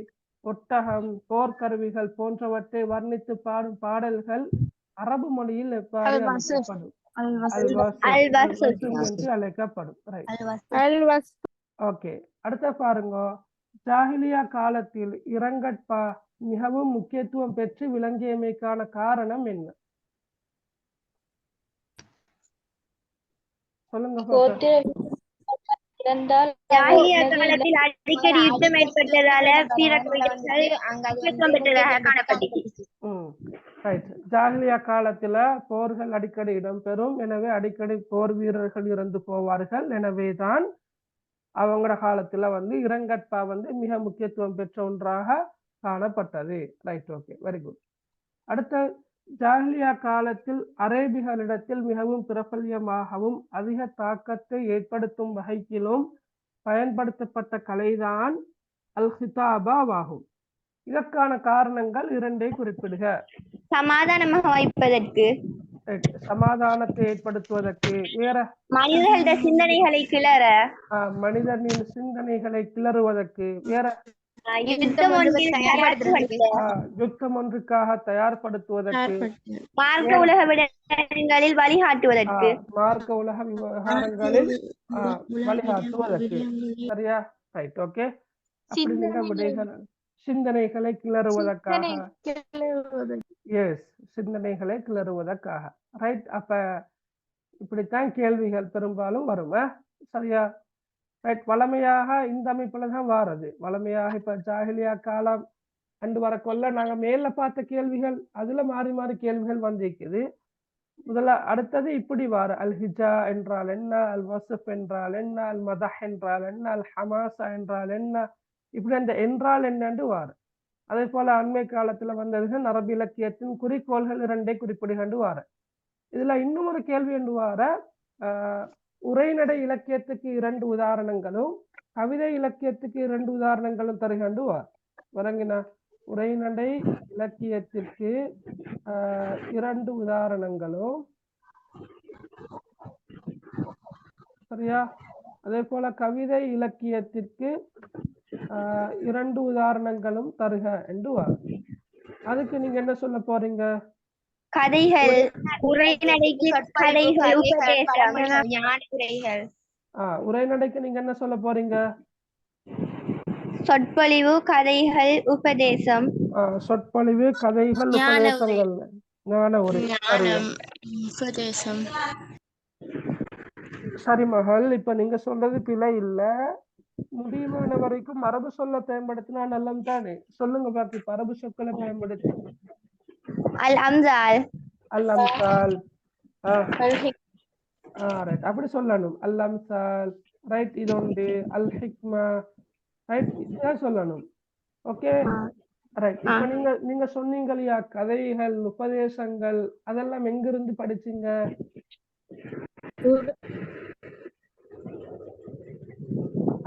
ஒட்டகம், போர்க்கருவிகள் போன்றவற்றை வர்ணித்து பாடும் பாடல்கள் அரபு மொழியில் எவ்வாறு அழைக்கப்படும்? என்று அழைக்கப்படும். ஓகே. அடுத்த பாருங்க, ஜாஹிலியா காலத்தில் இரங்கற்பா மிகவும் முக்கியத்துவம் பெற்று விளங்கியமைக்கான காரணம் என்ன? சொல்லுங்க. அடிக்கடி யுத்தம் ஏற்பட்டதால ஜாஹிலியா காலத்துல போர்கள் அடிக்கடி இடம்பெறும். எனவே அடிக்கடி போர் வீரர்கள் இறந்து போவார்கள். எனவேதான் அவங்களோட காலத்துல இரங்கற்பா மிக முக்கியத்துவம் பெற்ற ஒன்றாக காணப்பட்டது. Right, okay, very good. அடுத்த, ஜாஹிலியா காலத்தில் அரேபிகளிடத்தில் மிகவும் பிரபல்யமாகவும் அதிக தாக்கத்தை ஏற்படுத்தும் வகையிலும் பயன்படுத்தப்பட்ட கலைதான் அல் ஹிதாபாவாகும். இதற்கான காரணங்கள் 2 குறிப்பிடுக. சமாதானமாக வைப்பதற்கு, சமாதானத்தை ஏற்படுத்துவதற்கு, வேற மனிதர்களின் சிந்தனைகளை கிளற, மனிதனின் சிந்தனைகளை கிளறுவதற்கு, வேற யுத்தம் ஒன்றுக்காக தயார்படுத்துவதற்கு, மார்க்க உலக விடயங்களில் வழிகாட்டுவதற்கு, மார்க்க உலக விவகாரங்களில் வழிகாட்டுவதற்கு. சரியா? Right, okay. சிந்தனைகளை கிளறுவதற்காக. எஸ், சிந்தனைகளை கிளறுவதற்காக. ரைட். அப்ப இப்படித்தான் கேள்விகள் பெரும்பாலும் வரும். சரியா? ரைட். வளமையாக இந்த அமைப்புல தான் வாரது. வளமையாக இப்ப ஜாஹிலியா காலம் அண்டு வரக்கொள்ள நாங்க மேல பார்த்த கேள்விகள் அதுல மாறி மாறி கேள்விகள் வந்திருக்குது. முதல்ல அடுத்தது இப்படி வார அல் ஹிஜா என்றால் என்ன, அல் வசப் என்றால் என்ன, அல் மதஹ் என்றால் என்ன, அல் ஹமாசா என்றால் என்ன, இப்படி அந்த என்றால் என்னன்னு வார. அதே போல அண்மை காலத்துல வந்ததுகள் அரபு இலக்கியத்தின் குறிக்கோள்கள் 2 குறிப்பிடுகண்டு வார. இதுல இன்னும் ஒரு கேள்வி என்று வார, உரைநடை இலக்கியத்துக்கு 2 உதாரணங்களும் கவிதை இலக்கியத்துக்கு 2 உதாரணங்களும் தருகண்டு வரங்கினா. உரைநடை இலக்கியத்திற்கு 2 உதாரணங்களும், சரியா? அதே போல கவிதை இலக்கியத்திற்கு 2 உதாரணங்களும் தருக என்று அதுக்கு நீங்க என்ன சொல்ல போறீங்க? கதைகள், உரைநடைக்கு கதைகள், உபதேசம், ஞான உரைகள். உரைநடைக்கு நீங்க என்ன சொல்ல போறீங்க? சொற்பொழிவு, கதைகள், உபதேசம். சொற்பொழிவு, கதைகள், உபதேசங்கள், ஞான உரை. உபதேசம். சரி மகள், இப்ப நீங்க சொல்றது பிழை இல்ல. முடியுமான வரைக்கும் மரபு சொல்ல பயன்படுத்தினா நல்லம் தானே. சொல்லுங்க பாக்கி மரபு சொற்களை பயன்படுத்தி. அல் அம்சால். அல் அம்சால். ரைட், அப்படி சொல்லணும். அல் அம்சால், ரைட். இது உண்டு. அல் ஹிக்மா, ரைட், இதுதான் சொல்லணும். Okay, right. இப்ப நீங்க சொன்னீங்க இல்லையா கதைகள், உபதேசங்கள், அதெல்லாம் எங்கிருந்து படிச்சீங்க?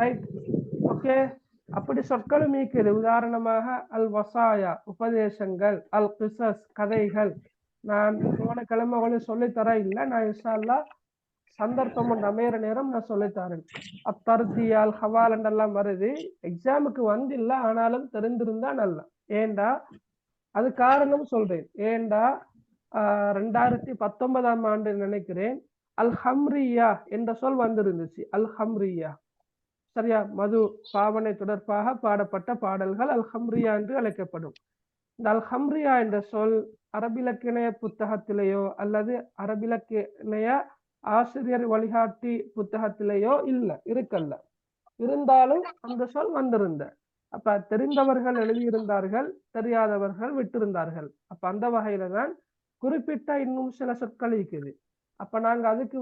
Right, okay. அப்படி சொற்களும் இருக்குது. உதாரணமாக அல் வசாயா, உபதேசங்கள், அல் கிசஸ், கதைகள். நான் போன கிழமை உங்களுக்கு சொல்லித்தர இல்லை. நான் இன்ஷா அல்லாஹ் சந்தர்ப்பம் ஒன்று அமையிற நேரம் நான் சொல்லித்தரேன். அத்தர்தியா, அல் ஹவால் என்றெல்லாம் வருது. எக்ஸாமுக்கு வந்து இல்லை, ஆனாலும் தெரிந்திருந்தா நல்லா. ஏண்டா அது காரணம் சொல்றேன். ஏண்டா 2019ஆம் ஆண்டு நினைக்கிறேன், அல் ஹம்ரியா என்ற சொல் வந்திருந்துச்சு. அல் ஹம்ரியா, சரியா? மது பாவனை தொடர்பாக பாடப்பட்ட பாடல்கள் அல் ஹம்ரியா என்று அழைக்கப்படும். இந்த அல் ஹம்ரியா என்ற சொல் அரபிலக்கிணைய புத்தகத்திலேயோ அல்லது அரபிலக்கிணைய ஆசிரியர் வழிகாட்டி புத்தகத்திலேயோ இருக்கல்ல. இருந்தாலும் அந்த சொல் வந்திருந்த. அப்ப தெரிந்தவர்கள் எழுதியிருந்தார்கள், தெரியாதவர்கள் விட்டிருந்தார்கள். அப்ப அந்த வகையில தான் குறிப்பிட்ட இன்னும் சில சொற்கள் இருக்குது. அப்ப நாங்க அதுக்கு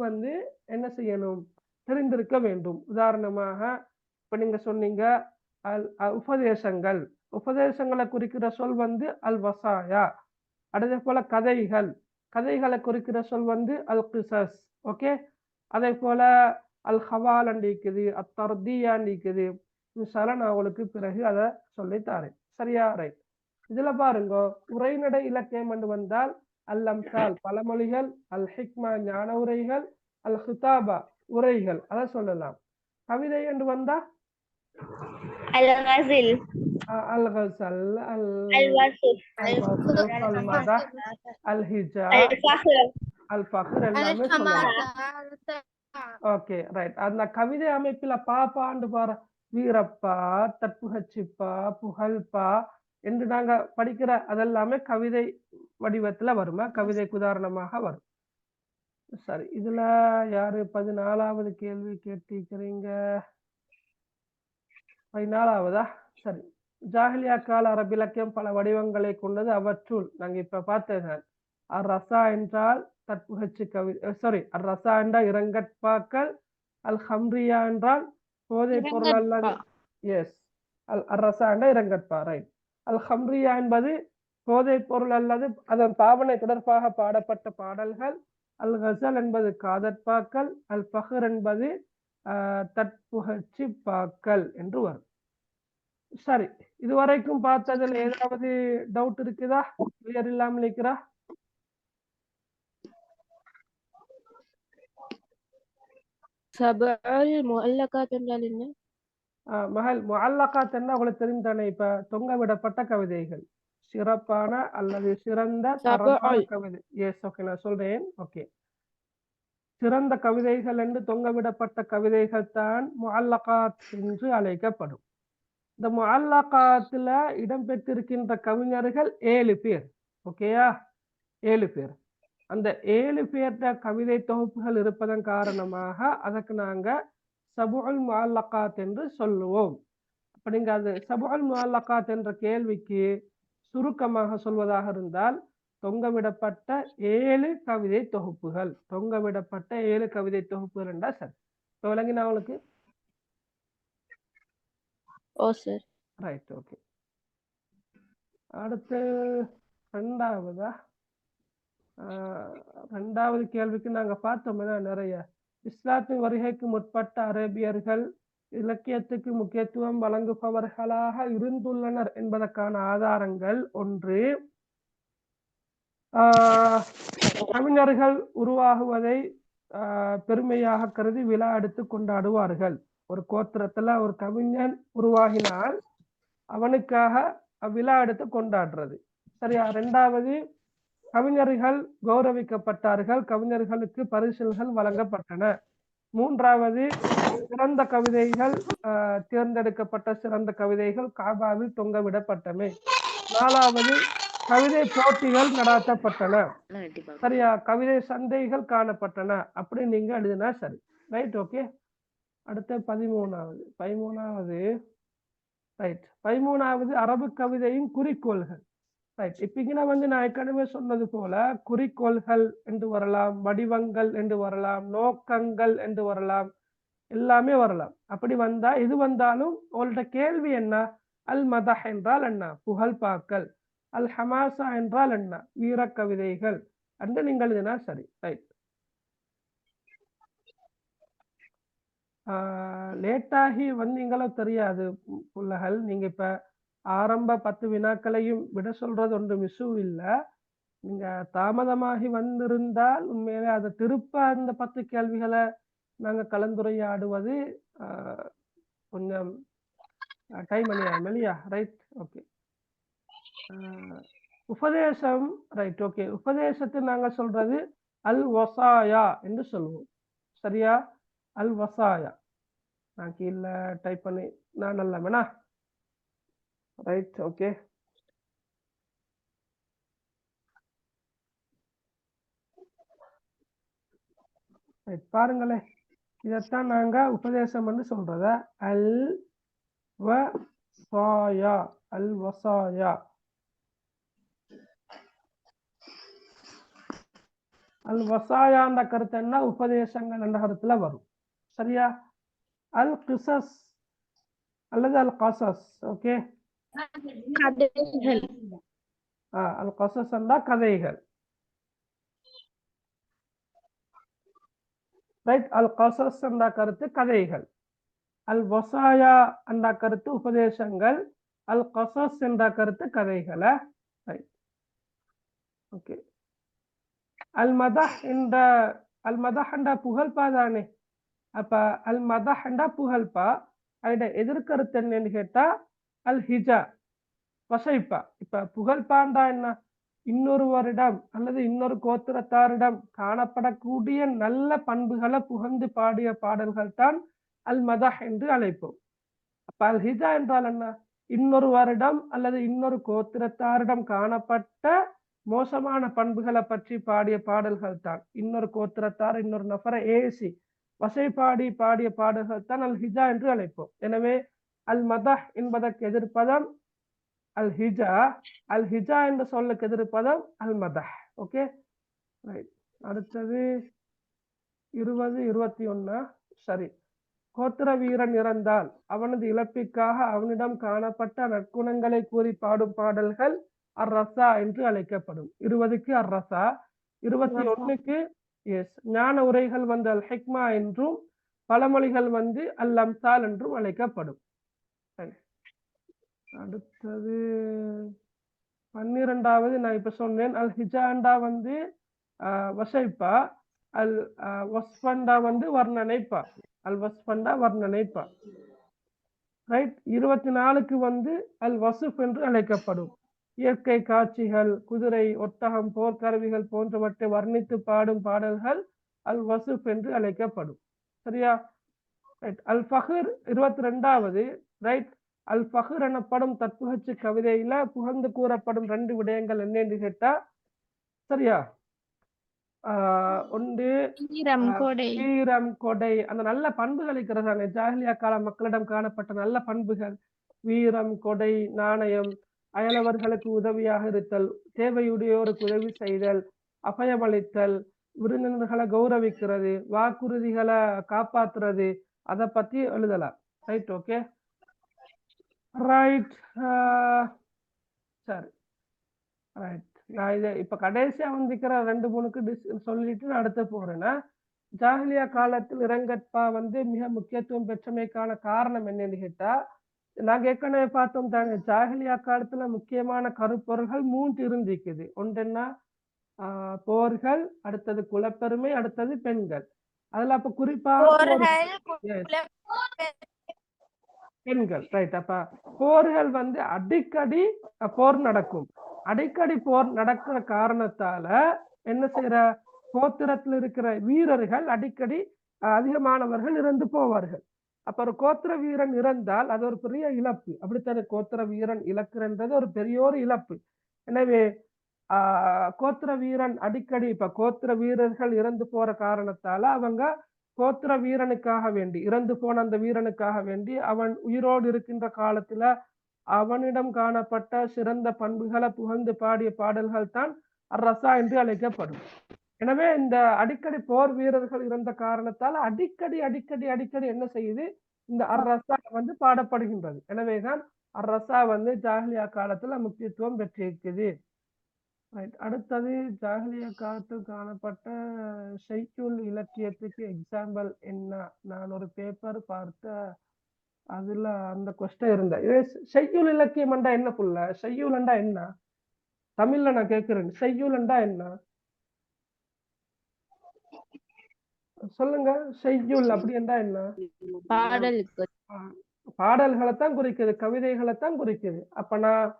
என்ன செய்யணும்? தெரிந்திருக்க வேண்டும். உதாரணமாக இப்ப நீங்க சொன்னீங்க உபதேசங்கள். உபதேசங்களை குறிக்கிற சொல் அல் வசாயா. அதே போல கதைகள், கதைகளை குறிக்கிற சொல் அல் கிசஸ். ஓகே, அதே போல அல் ஹவால் இருக்குது, அத்தர்தியா இருக்குது. இன்ஷால்லா நான் உங்களுக்கு பிறகு அதை சொல்லித்தாரேன். சரியா? ரைட். இதுல பாருங்க, உரைநடை இலக்கியம் என்று வந்தால் அல் அம்சால் பழமொழிகள், அல் ஹிக்மா ஞான உரைகள், அல் ஹிதாபா உரைகள், அதை சொல்லலாம். கவிதை என்று வந்தா அல் கஸல், அல் கஸல், அல் வஸ்ஃப், அல் மதஹ், அல் ஹிஜா, அல் ஃபஹ்ர், அல் ஃபஹ்ர் எல்லாமே சொல்லலாம். Okay, right. அந்த கவிதை அமைப்புல பாப்பாண்டு பாரு, வீரப்பா, தட்புகச்சிப்பா, புகழ்பா என்று நாங்க படிக்கிற அதெல்லாமே கவிதை வடிவத்துல வருமா? கவிதைக்கு உதாரணமாக வரும். சரி, இதுல யாரு 14வது கேள்வி கேட்டிருக்கிறீங்க? 14வதா? சரி. ஜாஹிலியா கால அரபிலக்கியம் பல வடிவங்களை கொண்டது. அவற்றுள் நாங்க இப்ப பார்த்தது அர் ரசா என்றால் தட்புகச்சு கவிதை, சாரி, அர் ரசா என்றால் இரங்கற்பாக்கள், அல் ஹம்ரியா என்றால் போதை பொருள் அல்லது, எஸ், அர் ரசா என்றால் இரங்கற்பா, ரைட். அல் ஹம்ரியா என்பது போதை பொருள் அல்லது அதன் பாவனை தொடர்பாக பாடப்பட்ட பாடல்கள். அல் கஸல் என்பது காதற்பாக்கள். அல் ஃபஹ்ர் என்பது தட்புகச்சி பாக்கள் என்று வரும். சரி, இதுவரைக்கும் பார்த்ததுல ஏதாவது டவுட் இருக்குதா? கிளியர் இல்லாமல் இருக்கிறா? சபஅல் முஅல்லகாத் என்றால் என்ன? மகள், முஅல்லகாத் என்ன உங்களுக்கு தெரியும் தானே? இப்ப தொங்க விடப்பட்ட கவிதைகள், சிறப்பான அல்லது சிறந்த தரமான கவிதை. எஸ், ஓகே, நான் சொல்றேன். ஓகே, சிறந்த கவிதைகள் என்று தொங்கவிடப்பட்ட கவிதைகள் தான் முஅல்லகாத் என்று அழைக்கப்படும். இந்த முஅல்லகாத்துல இடம்பெற்றிருக்கின்ற கவிஞர்கள் 7 பேர். ஓகேயா? 7 பேர். அந்த 7 பேர்ட கவிதை தொகுப்புகள் இருப்பதன் காரணமாக அதற்கு நாங்க சபுல் முஅல்லகாத் என்று சொல்லுவோம். அப்ப நீங்க அது சபுல் முஅல்லகாத் என்ற கேள்விக்கு சுருக்கமாக சொல்வதாக இருந்தால், தொங்கவிடப்பட்ட 7 கவிதை தொகுப்புகள். தொங்கவிடப்பட்ட 7 கவிதை தொகுப்புகள் என்றா சரி. இப்போ விளங்கினா உங்களுக்கு? ஓ சார். Right, okay. அடுத்து 2வதா? 2வது கேள்விக்கு நாங்க பார்த்தோம்னா நிறைய இஸ்லாத்தின் வருகைக்கு முற்பட்ட அரேபியர்கள் இலக்கியத்துக்கு முக்கியத்துவம் வழங்குபவர்களாக இருந்துள்ளனர் என்பதற்கான ஆதாரங்கள். ஒன்று, கவிஞர்கள் உருவாகுவதை பெருமையாக கருதி விழா எடுத்து கொண்டாடுவார்கள். ஒரு கோத்திரத்துல ஒரு கவிஞன் உருவாகினால் அவனுக்காக விழா எடுத்து கொண்டாடுறது. சரியா? 2வது, கவிஞர்கள் கௌரவிக்கப்பட்டார்கள், கவிஞர்களுக்கு பரிசுகள் வழங்கப்பட்டன. 3வது, சிறந்த கவிதைகள் தேர்ந்தெடுக்கப்பட்ட சிறந்த கவிதைகள் காபாவில் தொங்கவிடப்பட்டமை. 4வது கவிதை போட்டிகள் நடாத்தப்பட்டன. சரியா? கவிதை சந்தைகள் காணப்பட்டன. அப்படி நீங்க எழுதினா சரி. Right, okay. அடுத்த 13வது ரைட். 13வது அரபு கவிதையின் குறிக்கோள்கள். ரைட். இப்ப வந்து நான் ஏற்கனவே சொன்னது போல குறிக்கோள்கள் என்று வரலாம், வடிவங்கள் என்று வரலாம், நோக்கங்கள் என்று வரலாம், எல்லாமே வரலாம். அப்படி வந்தா இது வந்தாலும் உங்கள்ட்ட கேள்வி என்ன? அல் மதஹ் என்றால் என்ன? புகழ் பாக்கல். அல் ஹமாசா என்றால் என்ன? வீர கவிதைகள் என்று நீங்கள் எழுதினா சரி. ரைட். லேட்டாகி வந்தீங்களோ தெரியாது புள்ளகள். நீங்க இப்ப ஆரம்ப 10 வினாக்களையும் விட சொல்றது ஒன்று மிஸ்ஸும் இல்லை. நீங்க தாமதமாகி வந்திருந்தால் உண்மையிலே அதை திருப்ப அந்த 10 கேள்விகளை நாங்க கலந்துரையாடுவது கொஞ்சம் டைம் அணியாகும் இல்லையா? Right, okay. உபதேசம். Right, okay. உபதேசத்தை நாங்க சொல்றது அல் வசாயா என்று சொல்லுவோம். சரியா? அல் வசாயா. நான் கீழே டைப் பண்ணி நான் நல்ல வேணா. Right, okay. பாருங்களேன், இதைத்தான் நாங்க உபதேசம் என்று சொல்றத அல் வசாயா. அல் வசாயா. அல் வசாயான்ற கருத்து என்ன? உபதேசங்கள் என்ற கருத்துல வரும். சரியா? அல் கிசஸ் அல்லது அல் கசஸ். ஓகே. அல் கசஸ் என்றா கதைகள். ரைட். அல் கசஸ் என்ற கருத்து கதைகள். அல் வசாயா என்ற கருத்து உபதேசங்கள். அல் கசஸ் என்ற கருத்து கதைகளை. Right, okay. அல் மதஹ் என்ற புகழ்பா தானே. அப்ப அல் மதஹ் என்ற புகழ்பா. அதோட எதிர்கருத்து என்னன்னு கேட்டா அல் ஹிஜா, வசைப்பா. இப்ப புகழ்பாண்டா என்ன? இன்னொருவரிடம் அல்லது இன்னொரு கோத்திரத்தாரிடம் காணப்படக்கூடிய நல்ல பண்புகளை புகழ்ந்து பாடிய பாடல்கள் தான் அல் மதஹ் என்று அழைப்போம். அப்ப அல் ஹிஜா என்றால் என்ன? இன்னொருவரிடம் அல்லது இன்னொரு கோத்திரத்தாரிடம் காணப்பட்ட மோசமான பண்புகளை பற்றி பாடிய பாடல்கள் தான். இன்னொரு கோத்திரத்தார் இன்னொரு நபரை ஏசி வசைப்பாடி பாடிய பாடல்கள் தான் அல் ஹிஜா என்று அழைப்போம். எனவே அல் மதஹ் என்பதற்கு எதிர்ப்பதம் அல் ஹிஜா. அல் ஹிஜா என்ற சொல்லுக்கு எதிர்ப்பதம் அல் மதஹ். Okay, right. அடுத்தது 20, 21. சரி. கோத்திர வீரன் இறந்தால் அவனது இழப்பிற்காக அவனிடம் காணப்பட்ட நற்குணங்களை கூறி பாடும் பாடல்கள் அர் ரசா என்று அழைக்கப்படும். 20க்கு அர் ரசா, 21க்கு எஸ் ஞான உரைகள் வந்து அல் ஹிக்மா என்றும் பழமொழிகள் வந்து அல் அம்சால் என்றும் அழைக்கப்படும். அடுத்தது 12வது நான் இப்ப சொன்னேன். அல் ஹிஜாண்டா வந்து வசைப்பா. அல் வஸ்பண்டா வந்து வர்ணனைப்பா. அல் வஸ்பண்டா வர்ணனைப்பா. ரைட். 24க்கு வந்து அல் வசுப் என்று அழைக்கப்படும். இயற்கை காட்சிகள், குதிரை, ஒட்டகம், போர்க்கருவிகள் போன்றவற்றை வர்ணித்து பாடும் பாடல்கள் அல் வசுப் என்று அழைக்கப்படும். சரியா? ரைட். அல் ஃபஹர் 22வது. ரைட். அல் ஃபஹர் எனப்படும் தத்துவச்சு கவிதையில புகழ்ந்து கூறப்படும் 2 விடயங்கள் என்னன்னு கேட்டா, சரியா, ஒன்று வீரம், கொடை, அந்த நல்ல பண்புகள் இருக்கிறதானே ஜாஹிலியா கால மக்களிடம் காணப்பட்ட நல்ல பண்புகள். வீரம், கொடை, நாணயம், அயலவர்களுக்கு உதவியாக இருத்தல், தேவையுடையோருக்கு உதவி செய்தல், அபயமளித்தல், விருந்தினர்களை கௌரவிக்கிறது, வாக்குறுதிகளை காப்பாத்துறது, அதை பத்தி எழுதலாம். Right, okay. ரைட், சரி, ரைட். நான் இதை இப்ப கடைசியா வந்திருக்கிற 2, 3க்கு சொல்லிட்டு நான் அடுத்து போறேன்னா, ஜாஹிலியா காலத்தில் இரங்கற்பா வந்து மிக முக்கியத்துவம் பெற்றமைக்கான காரணம் என்னன்னு கேட்டா, நாங்க ஏற்கனவே பார்த்தோம் தாங்க, ஜாஹிலியா காலத்துல முக்கியமான கருப்பொருள்கள் 3 இருந்திருக்குது. ஒன்று என்ன? போர்கள், அடுத்தது குலப்பெருமை, அடுத்தது பெண்கள். அதுல அப்ப குறிப்பா பெண்கள். ரைட். அப்ப போர்கள் வந்து அடிக்கடி போர் நடக்கும். அடிக்கடி போர் நடக்கிற காரணத்தால என்ன செய்யற, கோத்திரத்தில் இருக்கிற வீரர்கள் அடிக்கடி அதிகமானவர்கள் இறந்து போவார்கள். அப்ப ஒரு கோத்திர வீரன் இறந்தால் அது ஒரு பெரிய இழப்பு. அப்படித்தானே, கோத்திர வீரன் இழக்குன்றது ஒரு பெரிய ஒரு இழப்பு. எனவே கோத்திர வீரன் அடிக்கடி இப்ப கோத்திர வீரர்கள் இறந்து போற காரணத்தால அவங்க கோத்திர வீரனுக்காக வேண்டி, இறந்து போன அந்த வீரனுக்காக வேண்டி, அவன் உயிரோடு இருக்கின்ற காலத்துல அவனிடம் காணப்பட்ட சிறந்த பண்புகளை புகழ்ந்து பாடிய பாடல்கள் தான் அரசா என்று அழைக்கப்படும். எனவே இந்த அடிக்கடி போர் வீரர்கள் இறந்த காரணத்தால் அடிக்கடி அடிக்கடி அடிக்கடி என்ன செய்யுது, இந்த அரசா வந்து பாடப்படுகின்றது. எனவேதான் அரசா வந்து ஜாஹிலியா காலத்துல முக்கியத்துவம் பெற்றிருக்குது. அடுத்தது ஜாஹிலியா காலத்தில் காணப்பட்ட ஷைக்குல் இலக்கியத்துக்கு எக்ஸாம்பிள் என்ன? நான் ஒரு பேப்பர் பார்த்த அதுல அந்த கொஸ்டின் இருந்த ஷைக்குல் இலக்கியம் என்றா என்ன புள்ள? ஷையுல் என்றா என்ன? தமிழ்ல நான் கேட்கிறேன், ஷையுல் என்றா என்ன சொல்லுங்க. ஷையுல் அப்படி என்றா என்ன? பாடலுக்கு பாடல்களைத்தான் குறிக்குது, கவிதைகளைத்தான் குறிக்குது. அப்ப நான்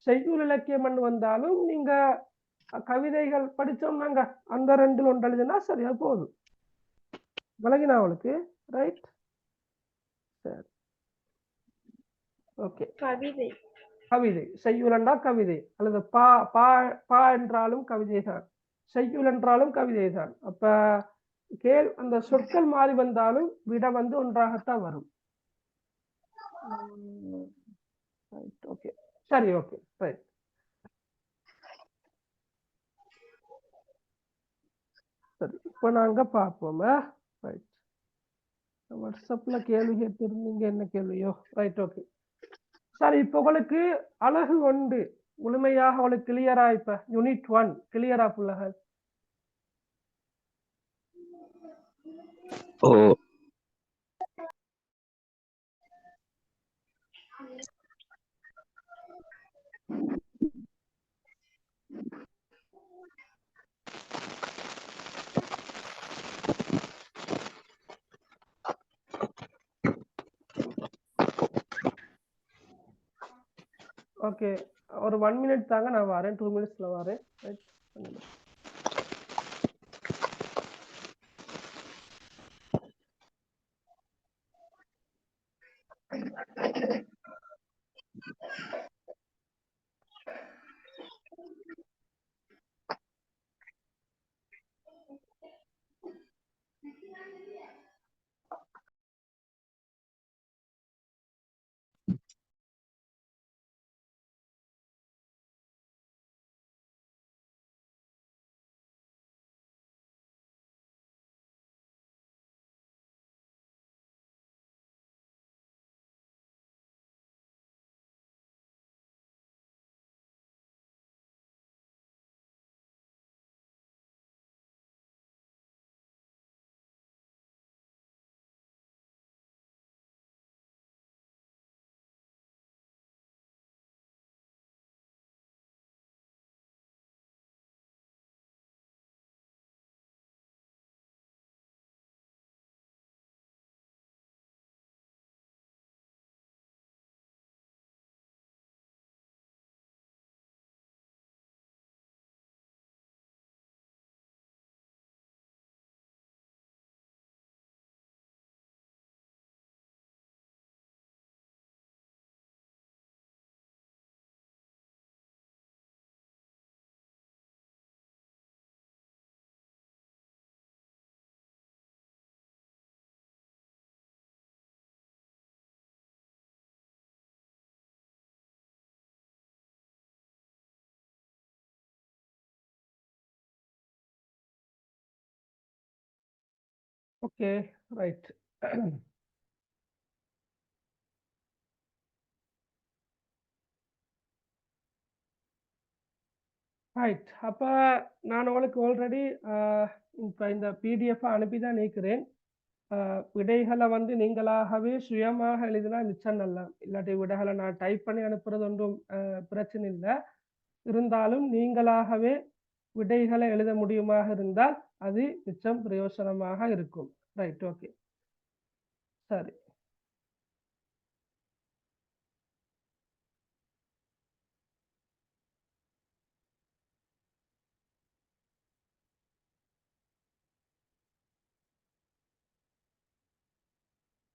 ஷையுல் இலக்கியம் வந்தாலும் நீங்க கவிதைகள் படிச்சோம் நாங்க அந்த ரெண்டுல ஒன்று எழுதுனா சரியா போதும். விளங்கினா அவளுக்கு? ரைட், சரி, ஓகே. கவிதை கவிதை செய்யுளண்டா கவிதை, அல்லது பா பா பா என்றாலும் கவிதை தான், செய்யுள் என்றாலும் கவிதை தான். அப்ப அந்த சொற்கள் மாறி வந்தாலும் விட வந்து ஒன்றாகத்தான் வரும். ஓகே, சரி, ஓகே, ரைட். சரி, இப்போ நாங்க பார்ப்போமா? ரைட், வாட்ஸ்அப்ல கேள்வி கேட்டிருந்தீங்க, என்ன கேள்வியோ? Right, okay. சரி, இப்போ உங்களுக்கு அழகு ஒன்று முழுமையாக உங்களுக்கு கிளியரா? இப்ப யூனிட் 1 கிளியரா புள்ளகள்? ஓ ஓகே, ஒரு 1 மினிட் தாங்க, நான் வரேன். 2 மினிட்ஸ்ல வரேன். Right, okay, right. ரைட், அப்ப நான் உங்களுக்கு ஆல்ரெடி இப்ப இந்த பிடிஎஃப் அனுப்பிதான் நீக்கிறேன். விடைகளை வந்து நீங்களாகவே சுயமாக எழுதினா மிச்சம் நல்லா. இல்லாட்டி விடைகளை நான் டைப் பண்ணி அனுப்புறது ஒன்றும் பிரச்சனை இல்லை. இருந்தாலும் நீங்களாகவே விடைகளை எழுத முடியுமாக இருந்தால் அது மிச்சம் பிரயோசனமாக இருக்கும். ரைட், ஓகே, சரி.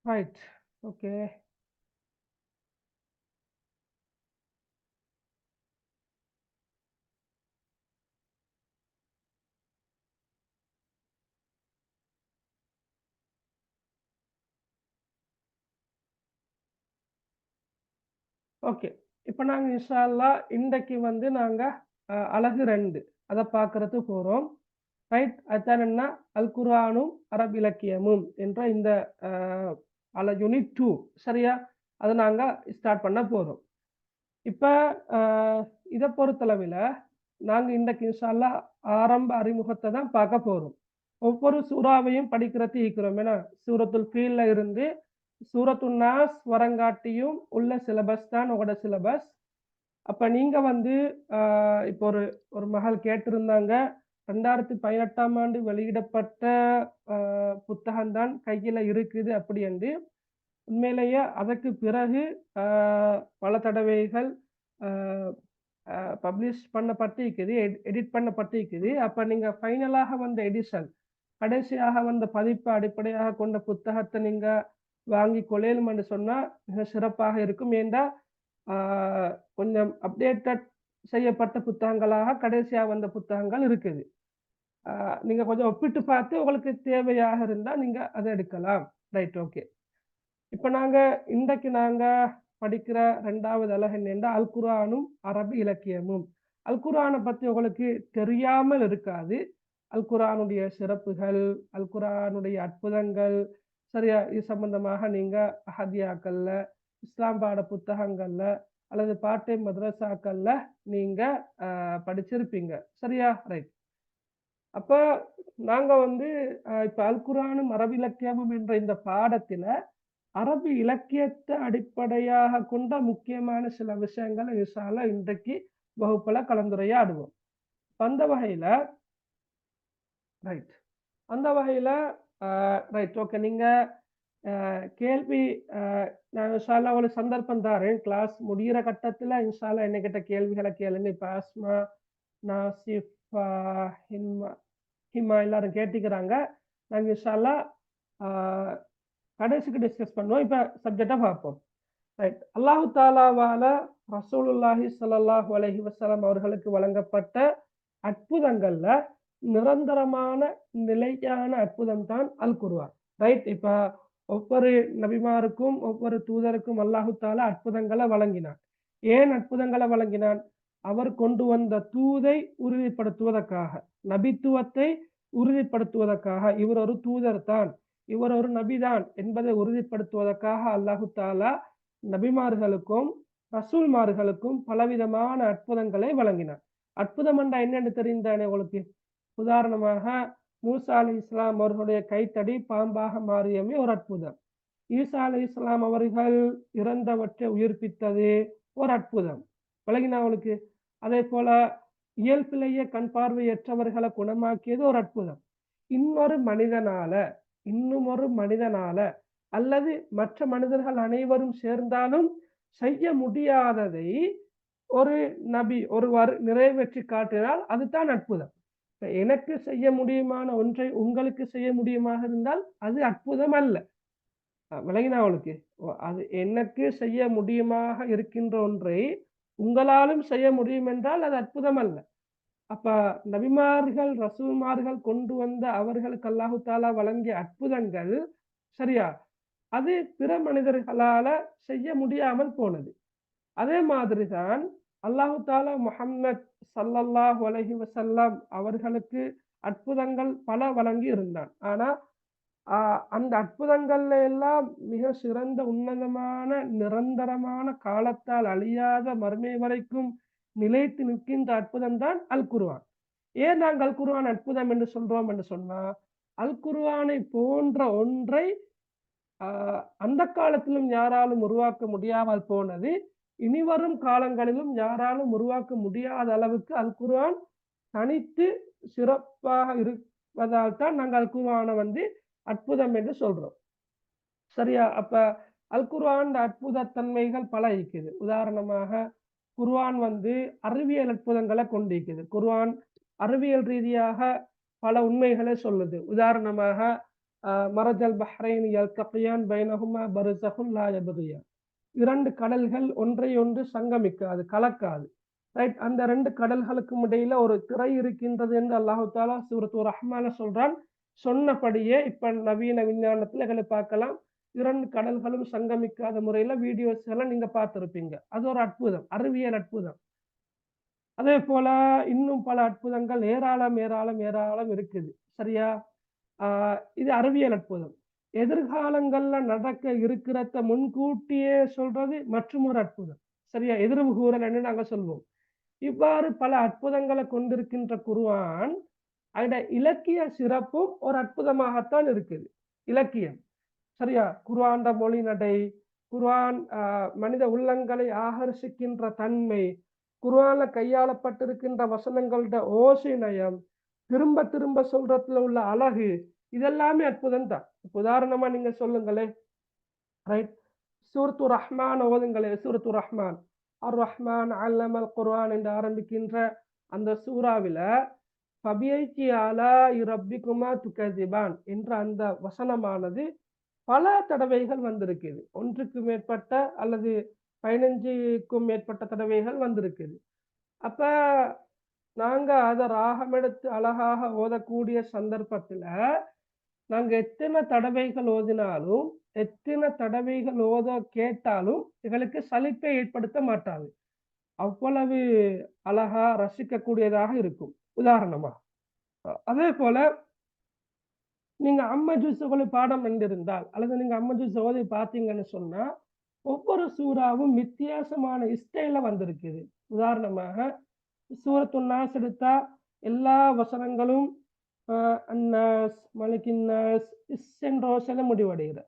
Right, okay. ஓகே. இப்ப நாங்க இன்ஷா அல்லாஹ் இன்றைக்கு வந்து நாங்க அலகு 2 அத பார்க்கறதுக்கு போறோம். ரைட். அதுதான் என்ன, அல் குர்ஆனும் அரபு இலக்கியமும் என்ற இந்த யூனிட் 2 சரியா, அதை நாங்க ஸ்டார்ட் பண்ண போறோம். இப்ப இதை பொறுத்தளவில் நாங்க இன்றைக்கு இன்ஷா அல்லாஹ் ஆரம்ப அறிமுகத்தை தான் பார்க்க போறோம். ஒவ்வொரு சூறாவையும் படிக்கிறது இருக்கிறோம். ஏன்னா சூரத்துல் ஃபீல்ல இருந்து சூரத்துன் நாஸ் வரங்காட்டியும் உள்ள சிலபஸ் தான் உங்களோட சிலபஸ். அப்ப நீங்க வந்து இப்போ ஒரு மகள் கேட்டிருந்தாங்க, 2018ஆம் ஆண்டு வெளியிடப்பட்ட புத்தகம் தான் கையில இருக்குது அப்படி என்று. உண்மையிலேயே அதற்கு பிறகு பல தடவைகள் பப்ளிஷ் பண்ணப்பட்டிருக்குது, எடிட் பண்ணப்பட்டிருக்குது. அப்ப நீங்க ஃபைனலாக வந்த எடிஷன், கடைசியாக வந்த பதிப்பை அடிப்படையாக கொண்ட புத்தகத்தை நீங்க வாங்கி கொள்ளையிலும் சொன்னா மிக சிறப்பாக இருக்கும். ஏண்டா கொஞ்சம் அப்டேட்டட் செய்யப்பட்ட புத்தகங்களாக கடைசியா வந்த புத்தகங்கள் இருக்குது. நீங்க கொஞ்சம் ஒப்பிட்டு பார்த்து உங்களுக்கு தேவையாக இருந்தா நீங்க அதை எடுக்கலாம். ரைட். ஓகே. இப்ப இன்றைக்கு நாங்க படிக்கிற 2வது அலகு என்னென்னா அல் குர்ஆனும் அரபு இலக்கியமும். அல் குர்ஆனை பத்தி உங்களுக்கு தெரியாமல் இருக்காது. அல் குர்ஆனுடைய சிறப்புகள், அல் குர்ஆனுடைய அற்புதங்கள் சரியா, இது சம்பந்தமாக நீங்க அஹதியாக்கள்ல, இஸ்லாம் பாட புத்தகங்கள்ல அல்லது பாட்டை மദ്രസാக்கள்ல நீங்க படிச்சிருப்பீங்க சரியா. ரைட். அப்ப நாங்க வந்து இப்ப அல் குர்ஆனும் அரபு இலக்கியமும் என்ற இந்த பாடத்துல அரபு இலக்கியத்தை அடிப்படையாக கொண்ட முக்கியமான சில விஷயங்களை இன்ஷா அல்லாஹ் இன்றைக்கு வகுப்புல கலந்துரையாடுவோம். அந்த வகையில ரைட் ஓகே. நீங்க கேள்வி நான் இன்ஷா அல்லாஹ் உங்களுக்கு சந்தர்ப்பம் தாரேன். கிளாஸ் முடிகிற கட்டத்துல இன்ஷா அல்லாஹ் என்னகிட்ட கேள்விகளை கேளுங்க. இப்ப ஆஸ்மா, நாசிஃப், ஹிமா எல்லாரும் கேட்டுக்கிறாங்க. நாங்க இன்ஷா அல்லாஹ் கடைசிக்கு டிஸ்கஸ் பண்ணுவோம். இப்ப சப்ஜெக்டா பார்ப்போம். ரைட். அல்லாஹு தாலாவால ரசூலுல்லாஹி ஸல்லல்லாஹு அலைஹி வஸல்லம் அவர்களுக்கு வழங்கப்பட்ட அற்புதங்கள்ல நிரந்தரமான நிலையான அற்புதம் தான் அல் குர்ஆன். ரைட். இப்ப ஒவ்வொரு நபிமாருக்கும் ஒவ்வொரு தூதருக்கும் அல்லாஹு தாலா அற்புதங்களை வழங்கினான். ஏன் அற்புதங்களை வழங்கினான்? அவர் கொண்டு வந்த தூதை உறுதிப்படுத்துவதற்காக, நபித்துவத்தை உறுதிப்படுத்துவதற்காக. இவர் ஒரு தூதர் தான், இவர் ஒரு நபிதான் என்பதை உறுதிப்படுத்துவதற்காக அல்லாஹு தாலா நபிமார்களுக்கும் ரசூல்மார்களுக்கும் பலவிதமான அற்புதங்களை வழங்கினார். அற்புதம் என்றா என்னென்னு தெரிந்தானே உங்களுக்கு? உதாரணமாக மூசா அலைஹிஸ்ஸலாம் அவர்களுடைய கைத்தடி பாம்பாக மாறியமே ஒரு அற்புதம். ஈசா அலைஹிஸ்ஸலாம் அவர்கள் இறந்தவற்றை உயிர்ப்பித்தது ஒரு அற்புதம். விளங்கினா அவளுக்கு? அதே போல இயல்பிலேயே கண் பார்வையற்றவர்களை குணமாக்கியது ஒரு அற்புதம். இன்னொரு மனிதனால அல்லது மற்ற மனிதர்கள் அனைவரும் சேர்ந்தாலும் செய்ய முடியாததை ஒரு நபி ஒருவர் நிறைவேற்றி காட்டினால் அதுதான் அற்புதம். எனக்கு செய்ய முடியுமான ஒன்றை உங்களுக்கு செய்ய முடியுமாக இருந்தால் அது அற்புதம் அல்ல. விளங்கினா அவளுக்கு? அது எனக்கு செய்ய முடியுமாக இருக்கின்ற ஒன்றை உங்களாலும் செய்ய முடியும் என்றால் அது அற்புதம் அல்ல. அப்ப நபிமார்கள் ரசூல்மார்கள் கொண்டு வந்த அவர்களுக்கு அல்லாஹு தாலா வழங்கிய அற்புதங்கள் சரியா, அது பிற மனிதர்களால செய்ய முடியாமல் போனது. அதே மாதிரிதான் அல்லாஹு தாலா முஹம்மத் ஸல்லல்லாஹு அலைஹி வஸல்லம் அவர்களுக்கு அற்புதங்கள் பல வழங்கி இருந்தான். ஆனா அந்த அற்புதங்கள்ல எல்லாம் மிக சிறந்த உன்னதமான நிரந்தரமான காலத்தால் அழியாத மறுமை வரைக்கும் நிலைத்து நிற்கின்ற அற்புதம் தான் அல் குர்ஆன். ஏன் நாங்கள் அல் குர்ஆன் அற்புதம் என்று சொல்றோம் என்று சொன்னா, அல் குர்ஆனை போன்ற ஒன்றை அந்த காலத்திலும் யாராலும் உருவாக்க முடியாமல் போனது, இனிவரும் காலங்களிலும் யாராலும் உருவாக்க முடியாத அளவுக்கு அல் குர்ஆன் தனித்து சிறப்பாக இருப்பதால் தான் நாங்கள் அல் குர்ஆனை வந்து அற்புதம் என்று சொல்றோம் சரியா. அப்ப அல் குர்ஆன் அற்புதத்தன்மைகள் பல இருக்குது. உதாரணமாக குர்ஆன் வந்து அறிவியல் அற்புதங்களை கொண்டிருக்குது. குர்ஆன் அறிவியல் ரீதியாக பல உண்மைகளை சொல்லுது. உதாரணமாக மரஜல் பஹ்ரைன் யல்தகியான் பைனஹுமா பர்ஸஹுன் லா யப்கியான். 2 கடல்கள் ஒன்றை ஒன்று சங்கமிக்காது, கலக்காது. ரைட், அந்த 2 கடல்களுக்கும் இடையில ஒரு திரை இருக்கின்றது என்று அல்லாஹு தாலா சூரத்து ரஹ்மான்ல சொல்றான். சொன்னபடியே இப்ப நவீன விஞ்ஞானத்துல எங்களை பார்க்கலாம், 2 கடல்களும் சங்கமிக்காத முறையில வீடியோஸ் எல்லாம் நீங்க பார்த்திருப்பீங்க. அது ஒரு அற்புதம், அறிவியல் அற்புதம். அதே போல இன்னும் பல அற்புதங்கள் ஏராளம் ஏராளம் ஏராளம் இருக்குது. சரியா? இது அறிவியல் அற்புதம். எதிர்காலங்கள்ல நடக்க இருக்கிறத முன்கூட்டியே சொல்றது மற்றும் ஒரு அற்புதம். சரியா? எதிர்வு கூறல் என்று நாங்க சொல்வோம். இவ்வாறு பல அற்புதங்களை கொண்டிருக்கின்ற குர்ஆன், அதோட இலக்கிய சிறப்பும் ஒரு அற்புதமாகத்தான் இருக்குது. இலக்கியம், சரியா? குர்ஆன் மொழி நடை, குர்ஆன் மனித உள்ளங்களை ஆகர்ஷிக்கின்ற தன்மை, குர்ஆன்ல கையாளப்பட்டிருக்கின்ற வசனங்களோட ஓசை நயம், திரும்ப திரும்ப சொல்றதுல உள்ள அழகு, இதெல்லாமே அற்புதம் தான். உதாரணமா நீங்க சொல்லுங்களே, ரைட், சூரத்து ரஹ்மான் ஓதுங்களே. சூரத்து ரஹ்மான், அர் ரஹ்மான் அல்லமல் குர்ஆன் என்று ஆரம்பிக்கின்ற அந்த சூறாவில ஃபபிஐகி ஆலாஇ ரப்பிக்குமா துகஸிபான் என்ற அந்த வசனமானது பல தடவைகள் வந்திருக்குது. ஒன்றுக்கு மேற்பட்ட அல்லது 15க்கும் மேற்பட்ட தடவைகள் வந்திருக்குது. அப்ப நாங்க அதை ராகம் எடுத்து அழகாக ஓதக்கூடிய சந்தர்ப்பத்துல நாங்க எத்தனை தடவைகள் ஓதினாலும், எத்தனை தடவைகள் ஓத கேட்டாலும் எங்களுக்கு சலிப்பை ஏற்படுத்த மாட்டாது. அவ்வளவு அழகா ரசிக்கக்கூடியதாக இருக்கும். உதாரணமா அதே போல நீங்க அம்ம ஜூஸுகளை பாடம் என்றிருந்தால் அல்லது நீங்க அம்ம ஜூஸ் ஓதி பார்த்தீங்கன்னு சொன்னா ஒவ்வொரு சூறாவும் வித்தியாசமான ஸ்டைல வந்திருக்குது. உதாரணமாக சூரத்து நாஸ் எடுத்தா எல்லா வசனங்களும் அன்னாஸ், மலிக்கின்னாஸ், இஸ்ஸென்றோசையில முடிவடைகிற.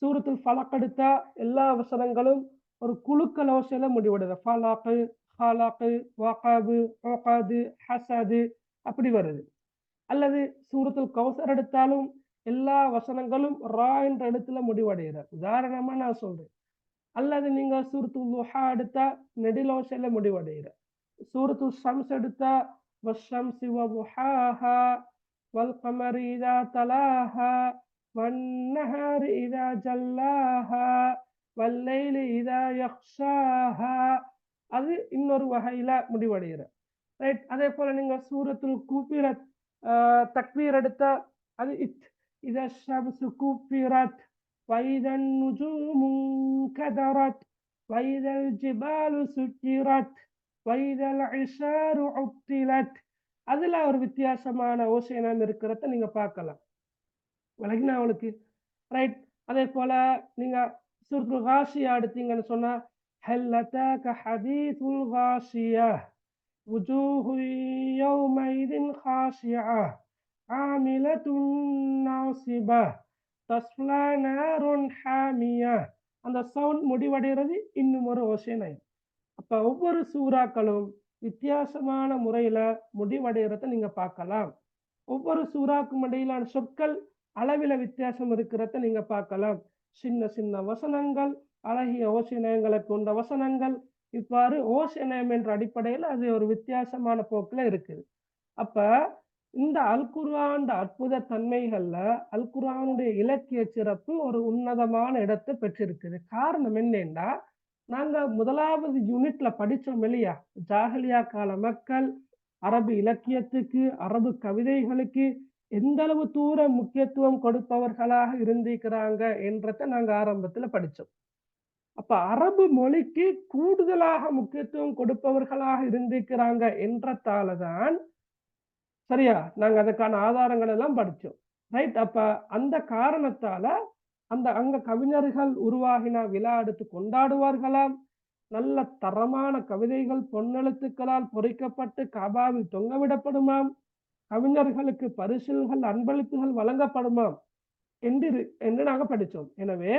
சூரத்துல் ஃபலக் எடுத்தா எல்லா வசனங்களும் ஒரு குழுக்கள் ஓசையில முடிவடைகிற. ஃபலக்கு, ஹலக்கு, வகபு, ஒகது, ஹசது, அப்படி வருது. அல்லது சூரத்துல் கௌசர் எடுத்தாலும் எல்லா வசனங்களும் ரா என்ற எழுத்துல முடிவடைகிற. உதாரணமா நான் சொல்றேன். அல்லது நீங்க சூரத்துல் துஹா எடுத்தா நெடிலோசையில முடிவடைகிற. சூரத்துல் ஷம்ஸ் எடுத்தா வஷ்ஷம்ஸி வதுஹாஹா வல்கமரி இதா தலாஹா வன்னஹாரி இதா ஜல்லாஹா வல்லைலி இதா யக்ஷாஹா, அது இன்னொரு வகையில முடிவடைகிற. ரைட், அதே போல நீங்க சூரத்துல் குபிரத் தக்வீர் எடுத்தா அது இதா ஷம்ஸு குபிரத் வைதன் நுஜூமு கதரத் வைதல் ஜிபாலு சுஜிரத் வைதல் இஷாரு உத்திலத். அதுல ஒரு வித்தியாசமான ஓசைனம் இருக்கிறத நீங்க பார்க்கலாம். விளங்கினா அவளுக்கு? ரைட், அதே போல நீங்க சூரத்துல் காஷியா எடுத்தீங்கன்னு சொன்னா ஹல் அதாக ஹதீதுல் காஷியா வுஜூஹு யௌமைதின் காஷியா ஆமிலத்துன் நாசிபா தஸ்லா நாருன் ஹாமியா. அந்த சவுண்ட் முடிவடைகிறது இன்னும் ஒரு ஓசைனம். அப்ப ஒவ்வொரு சூறாக்களும் வித்தியாசமான முறையில முடிவடைகிறத நீங்க பார்க்கலாம். ஒவ்வொரு சூறாக்கும் இடையிலான சொற்கள் அளவில வித்தியாசம் இருக்கிறத நீங்க பார்க்கலாம். சின்ன சின்ன வசனங்கள், அழகிய ஓசைநயங்களை கொண்ட வசனங்கள், இவ்வாறு ஓசைநயம் என்ற அடிப்படையில் அது ஒரு வித்தியாசமான போக்குல இருக்குது. அப்ப இந்த அல் குர்ஆன் அற்புத தன்மைகள்ல அல் குர்ஆனுடைய இலக்கிய சிறப்பு ஒரு உன்னதமான இடத்தை பெற்றிருக்குது. காரணம் என்னன்னா, நாங்க முதலாவது யூனிட்ல படிச்சோம் இல்லையா, ஜாஹிலியா கால மக்கள் அரபு இலக்கியத்துக்கு, அரபு கவிதைகளுக்கு எந்த அளவு தூர முக்கியத்துவம் கொடுப்பவர்களாக இருந்திருக்கிறாங்க என்றதை நாங்க ஆரம்பத்துல படிச்சோம். அப்ப அரபு மொழிக்கு கூடுதலாக முக்கியத்துவம் கொடுப்பவர்களாக இருந்திருக்கிறாங்க என்றதாலதான், சரியா, நாங்க அதுக்கான ஆதாரங்கள் எல்லாம் படிச்சோம். ரைட், அப்ப அந்த காரணத்தால அந்த அங்க கவிஞர்கள் உருவாகின விழா எடுத்து கொண்டாடுவார்களாம். நல்ல தரமான கவிதைகள் பொன்னெழுத்துக்களால் பொறிக்கப்பட்டு காபாவில் தொங்கவிடப்படுமாம். கவிஞர்களுக்கு பரிசில்கள், அன்பளிப்புகள் வழங்கப்படுமாம் என்று நாங்க படிச்சோம். எனவே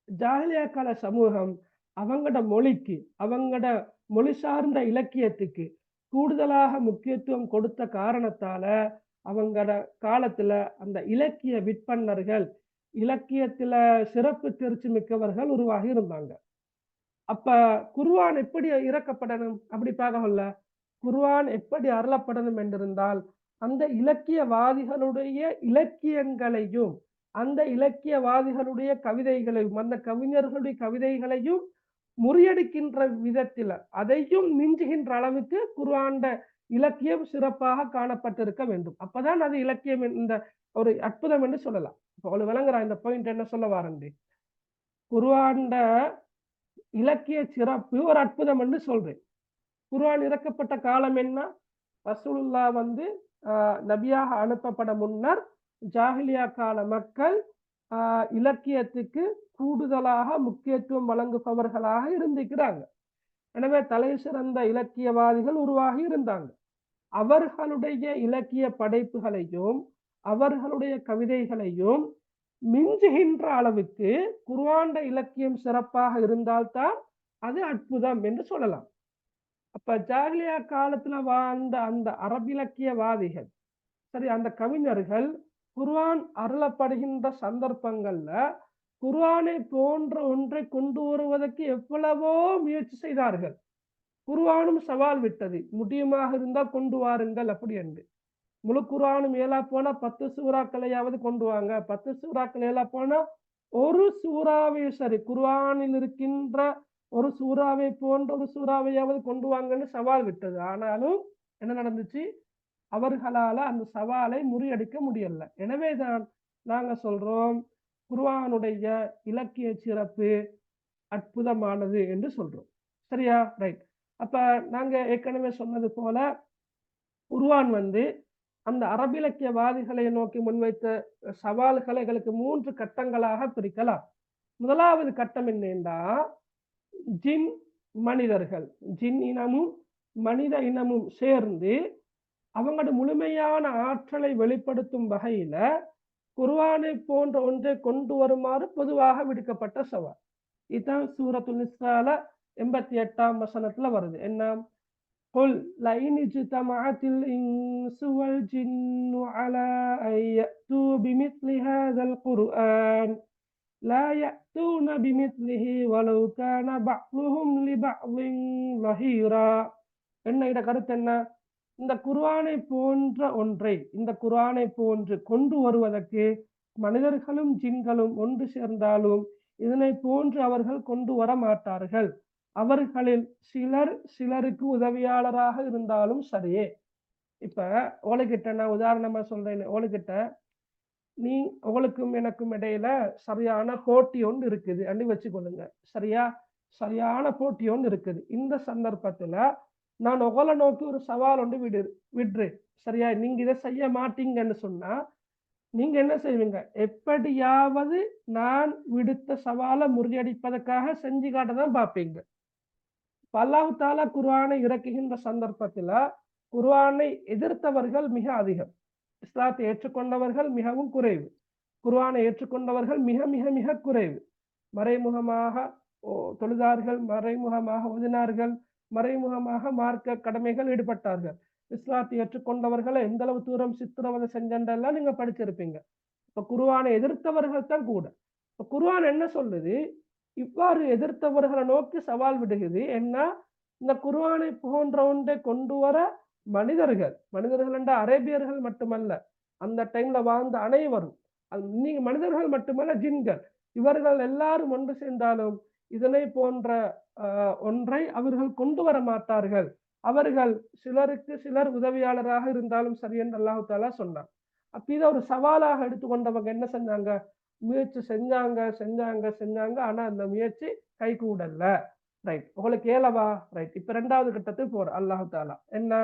ஜாஹிலியா கால சமூகம் அவங்களோட மொழிக்கு, அவங்களோட மொழி சார்ந்த இலக்கியத்துக்கு கூடுதலாக முக்கியத்துவம் கொடுத்த காரணத்தால அவங்களோட காலத்துல அந்த இலக்கிய விற்பனர்கள், இலக்கியத்துல சிறப்பு தேர்ச்சி மிக்கவர்கள் உருவாகி இருந்தாங்க. அப்ப குர்ஆன் எப்படி இறக்கப்படணும் அப்படி பார்க்கல, குர்ஆன் எப்படி அருளப்படணும் என்றிருந்தால் அந்த இலக்கியவாதிகளுடைய இலக்கியங்களையும் அந்த இலக்கியவாதிகளுடைய கவிதைகளையும் அந்த கவிஞர்களுடைய கவிதைகளையும் முறியடிக்கின்ற விதத்தில் அதையும் மிஞ்சுகின்ற அளவுக்கு குர்ஆன் இலக்கியம் சிறப்பாக காணப்பட்டிருக்க வேண்டும். அப்பதான் அது இலக்கியம் இந்த ஒரு அற்புதம் என்று சொல்லலாம். இப்போ விளங்குறா இந்த பாயிண்ட் என்ன சொல்ல வாரண்டி? குர்ஆன் இலக்கிய சிறப்பு ஒரு அற்புதம் என்று சொல்றேன். குர்ஆன் இறக்கப்பட்ட காலம் என்ன? ரசூலுல்லாஹ் நபியாக அனுப்பப்பட முன்னர் ஜாஹிலியா கால மக்கள் இலக்கியத்துக்கு கூடுதலாக முக்கியத்துவம் வழங்குபவர்களாக இருந்திருக்கிறாங்க. எனவே தலை சிறந்த இலக்கியவாதிகள் உருவாகி இருந்தாங்க. அவர்களுடைய இலக்கிய படைப்புகளையும் அவர்களுடைய கவிதைகளையும் மிஞ்சுகின்ற அளவுக்கு குர்ஆன் இலக்கியம் சிறப்பாக இருந்தால்தான் அது அற்புதம் என்று சொல்லலாம். அப்ப ஜாஹிலியா காலத்துல வாழ்ந்த அந்த அரபிலக்கியவாதிகள் சரி அந்த கவிஞர்கள் குர்ஆன் அருளப்படுகின்ற சந்தர்ப்பங்கள்ல குர்ஆனை போன்ற ஒன்றை கொண்டு வருவதற்கு எவ்வளவோ முயற்சி செய்தார்கள். குர்ஆனும் சவால் விட்டது, முடியுமாக இருந்தால் கொண்டு வாருங்கள் அப்படி என்று. முழு குர்ஆனும் ஏலா போனா 10 சூறாக்களையாவது கொண்டு வாங்க, 10 சூறாக்கள் ஏலா போனா ஒரு சூறாவை சரி குர்ஆனில் இருக்கின்ற ஒரு சூறாவை போன்ற ஒரு சூறாவையாவது கொண்டு வாங்கன்னு சவால் விட்டது. ஆனாலும் என்ன நடந்துச்சு? அவர்களால அந்த சவாலை முறியடிக்க முடியல. எனவேதான் நாங்க சொல்றோம் குர்ஆனுடைய இலக்கிய சிறப்பு அற்புதமானது என்று சொல்றோம். சரியா? ரைட். அப்ப நாங்க ஏற்கனவே சொன்னது போல குர்ஆன் அந்த அரபிலக்கியவாதிகளை நோக்கி முன்வைத்த சவால்களை எங்களுக்கு 3 கட்டங்களாக பிரிக்கலாம். முதலாவது கட்டம் என்னன்னா ஜின் மனிதர்கள், ஜின் இனமும் மனித இனமும் சேர்ந்து அவங்களோட முழுமையான ஆற்றலை வெளிப்படுத்தும் வகையில குர்ஆனை போன்ற ஒன்றை கொண்டு வருமாறு பொதுவாக விடுக்கப்பட்ட சவால். இதுதான் சூரத்துல் நிஸ்ஸால 88ஆம் வசனத்துல வருது. என்ன? قل لئن اجتمعت الإنس والجن على أن يأتوا بمثل هذا القرآن لا يأتون بمثله ولو كان بعضهم لبعض ظهيرا. என்ன இத கருத்து என்ன? இந்த குர்ஆனை போன்ற ஒன்றை இந்த குர்ஆனை போன்று கொண்டு வருவதற்கு மனிதர்களும் ஜின்களும் ஒன்று சேர்ந்தாலும் இதனை போன்று அவர்கள் கொண்டு வர மாட்டார்கள். அவர்களில் சிலர் சிலருக்கு உதவியாளராக இருந்தாலும் சரியே. இப்ப உலகிட்ட நான் உதாரணமா சொல்றேன். உலகிட்ட உங்களுக்கும் எனக்கும் இடையில சரியான போட்டி ஒன்று இருக்குது அண்டி வச்சுக்கொள்ளுங்க. சரியான போட்டி ஒன்று இருக்குது. இந்த சந்தர்ப்பத்துல நான் உங்களை நோக்கி ஒரு சவால் ஒன்று விடுறேன். சரியா? நீங்க இதை செய்ய மாட்டீங்கன்னு சொன்னா நீங்க என்ன செய்வீங்க? எப்படியாவது நான் விடுத்த சவாலை முறியடிப்பதற்காக செஞ்சு காட்டதான் பார்ப்பீங்க. அல்லாஹ் தஆலா குர்ஆனை இறக்குகின்ற சந்தர்ப்பத்துல குர்ஆனை எதிர்த்தவர்கள் மிக அதிகம், இஸ்லாத்தை ஏற்றுக்கொண்டவர்கள் மிகவும் குறைவு. குர்ஆனை ஏற்றுக்கொண்டவர்கள் மிக மிக மிக குறைவு. மறைமுகமாக தொழுதார்கள், மறைமுகமாக ஓதினார்கள், மறைமுகமாக மார்க்க கடமைகள் ஈடுபட்டார்கள். இஸ்லாத்தை ஏற்றுக்கொண்டவர்களை எந்த அளவு தூரம் சித்திரவதை செஞ்சென்றெல்லாம் நீங்க படிச்சிருப்பீங்க. இப்ப குர்ஆனை எதிர்த்தவர்கள் தான் கூட. இப்ப குர்ஆன் என்ன சொல்லுது? இவ்வாறு எதிர்த்தவர்களை நோக்கி சவால் விடுகிறது. என்ன? இந்த குர்ஆனை போன்ற ஒன்றை கொண்டு வர மனிதர்கள் என்ற அரேபியர்கள் மட்டுமல்ல, அந்த டைம்ல வாழ்ந்த அனைவரும், நீங்க மனிதர்கள் மட்டுமல்ல, ஜின்கள், இவர்கள் எல்லாரும் ஒன்று சேர்ந்தாலும் இதனை போன்ற ஒன்றை அவர்கள் கொண்டு வர மாட்டார்கள். அவர்கள் சிலருக்கு சிலர் உதவியாளராக இருந்தாலும் சரி என்று அல்லாஹ் தஆலா சொன்னார். அப்ப இதை ஒரு சவாலாக எடுத்துக்கொண்டவங்க என்ன செஞ்சாங்க? முயற்சி செஞ்சாங்க. ஆனா அந்த முயற்சி கை கூடல்ல. ரைட். உங்களுக்கு ஏலவா? ரைட். இப்ப 2வது கட்டத்துக்கு போற அல்லாஹ் தஆலா என்ன?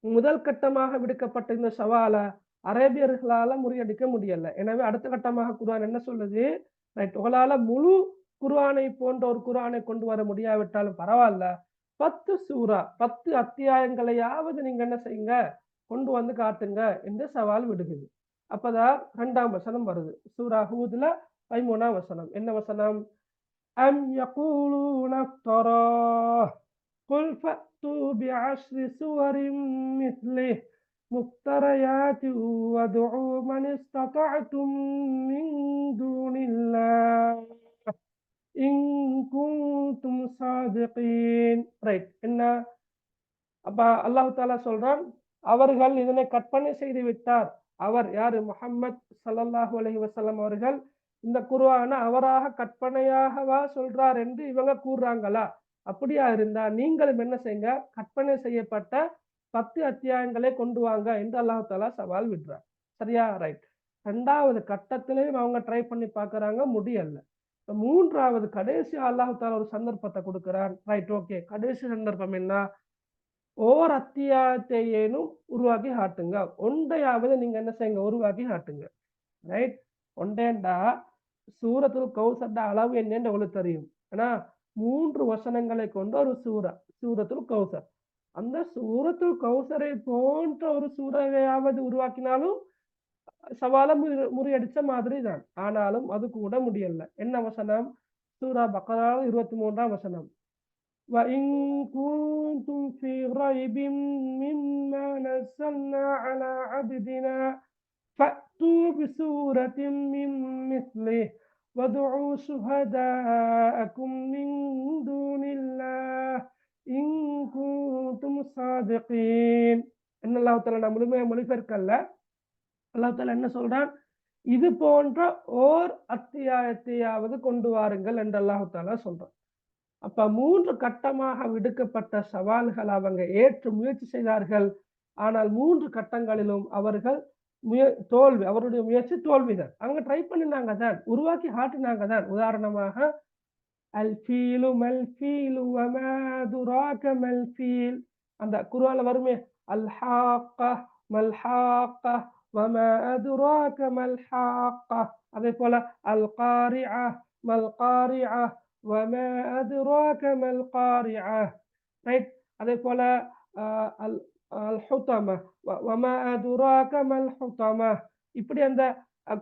முதல் கட்டமாக விடுக்கப்பட்ட இந்த சவாலை அரேபியர்களால முறியடிக்க முடியல. எனவே அடுத்த கட்டமாக குர்ஆன் என்ன சொல்லுது? ரைட். உங்களால முழு குர்ஆனை போன்ற ஒரு குர்ஆனை கொண்டு வர முடியாவிட்டாலும் பரவாயில்ல, 10 சூரா 10 அத்தியாயங்களையாவது நீங்க என்ன செய்யுங்க? கொண்டு வந்து காட்டுங்க என்று சவால் விடுகிறது. அப்பதான் 2ஆம் வசனம் வருது. சூரா ஹூத்ல 13ஆம் வசனம். என்ன வசனம்? அம் யகூலூன இஃப்தரா குல் ஃபஅது பிஅஷ்ரி சுவரின் மிஸ்லிஹி முஃப்தரயாத்தி வதுஉ மன் இஸ்ததஅதும் மின் தூனில்லாஹ் இன் குன்தும் சாதிகீன். ரைட். என்ன? அப்ப அல்லாஹ் தஆலா சொல்றான், அவர்கள் இதனை கற்பனை செய்து விட்டார். அவர் யாரு? முஹம்மத் ஸல்லல்லாஹு அலைஹி வஸல்லம் அவர்கள் இந்த குர்ஆனை அவராக கற்பனையாகவா சொல்றார் என்று இவங்க கூறுறாங்களா? அப்படியா இருந்தா நீங்களும் என்ன செய்யுங்க, கற்பனை செய்யப்பட்ட 10 அத்தியாயங்களை கொண்டு வாங்க என்று அல்லாஹ் தஆலா சவால் விடுறார். சரியா? ரைட். 2வது கட்டத்திலையும் அவங்க ட்ரை பண்ணி பார்க்கறாங்க, முடியல. 3வது கடைசி அல்லாஹ் தஆலா ஒரு சந்தர்ப்பத்தை கொடுக்கிறான். Right, okay. கடைசி சந்தர்ப்பம் என்ன? ஓர் அத்தியாயத்தை ஏனும் உருவாக்கி காட்டுங்க. ஒன்றையாவது நீங்க என்ன செய்யுங்க, உருவாக்கி காட்டுங்க. ரைட். ஒன்றேண்டா சூரத்துல் கௌசர் அளவு என்னன்னு உங்களுக்கு தெரியும். ஏன்னா 3 வசனங்களை கொண்ட ஒரு சூரத்துல் கௌசர். அந்த சூரத்துல் கௌசரை போன்ற ஒரு சூறாவையாவது உருவாக்கினாலும் சவால முறியடிச்ச மாதிரி தான். ஆனாலும் அது கூட முடியல. என்ன வசனம்? சூரா பக்ரா 23ஆம் வசனம். وَإِن كُنتُمْ فِي رَيْبٍ مِّمَّا نَزَّلْنَا عَلَى عَبْدِنَا فَأْتُوا بِسُورَةٍ مِّن مِّثْلِهِ وَادْعُوا شُهَدَاءَكُم مِّن دُونِ اللَّهِ إِن كُنتُمْ صَادِقِينَ. என்ன அல்லாஹ் தஆலா முழுமையா மொழிபெயர்க்கல்ல. அல்லாஹ் தஆலா என்ன சொல்றான்? இது போன்ற ஓர் அத்தியாயத்தையாவது கொண்டு வாருங்கள் என்று அல்லாஹ் தஆலா சொல்றான். அப்ப 3 கட்டமாக விடுக்கப்பட்ட சவால்கள் அவங்க ஏற்று முயற்சி செய்தார்கள். ஆனால் 3 கட்டங்களிலும் அவர்கள் தோல்வி, அவருடைய முயற்சி தோல்விதான். அவங்க ட்ரை பண்ணினாங்க தான், உருவாக்கி காட்டினாங்க தான். உதாரணமாக அல் ஃபீலு மல் ஃபீலு வமா துராக மல் ஃபீல், அந்த குர்ஆன்ல வருமே, அல் ஹாக்கா மல் ஹாக்கா வமா அதுராக மல் ஹாக்கா. அதே போல அல் காரிஆ மல் காரிஆ வமா அதுராக மல் காரிஆ. ரைட். அதே போல அல் அல் ஹுதமா வமா அதுராக மல் ஹுதமா. இப்படி அந்த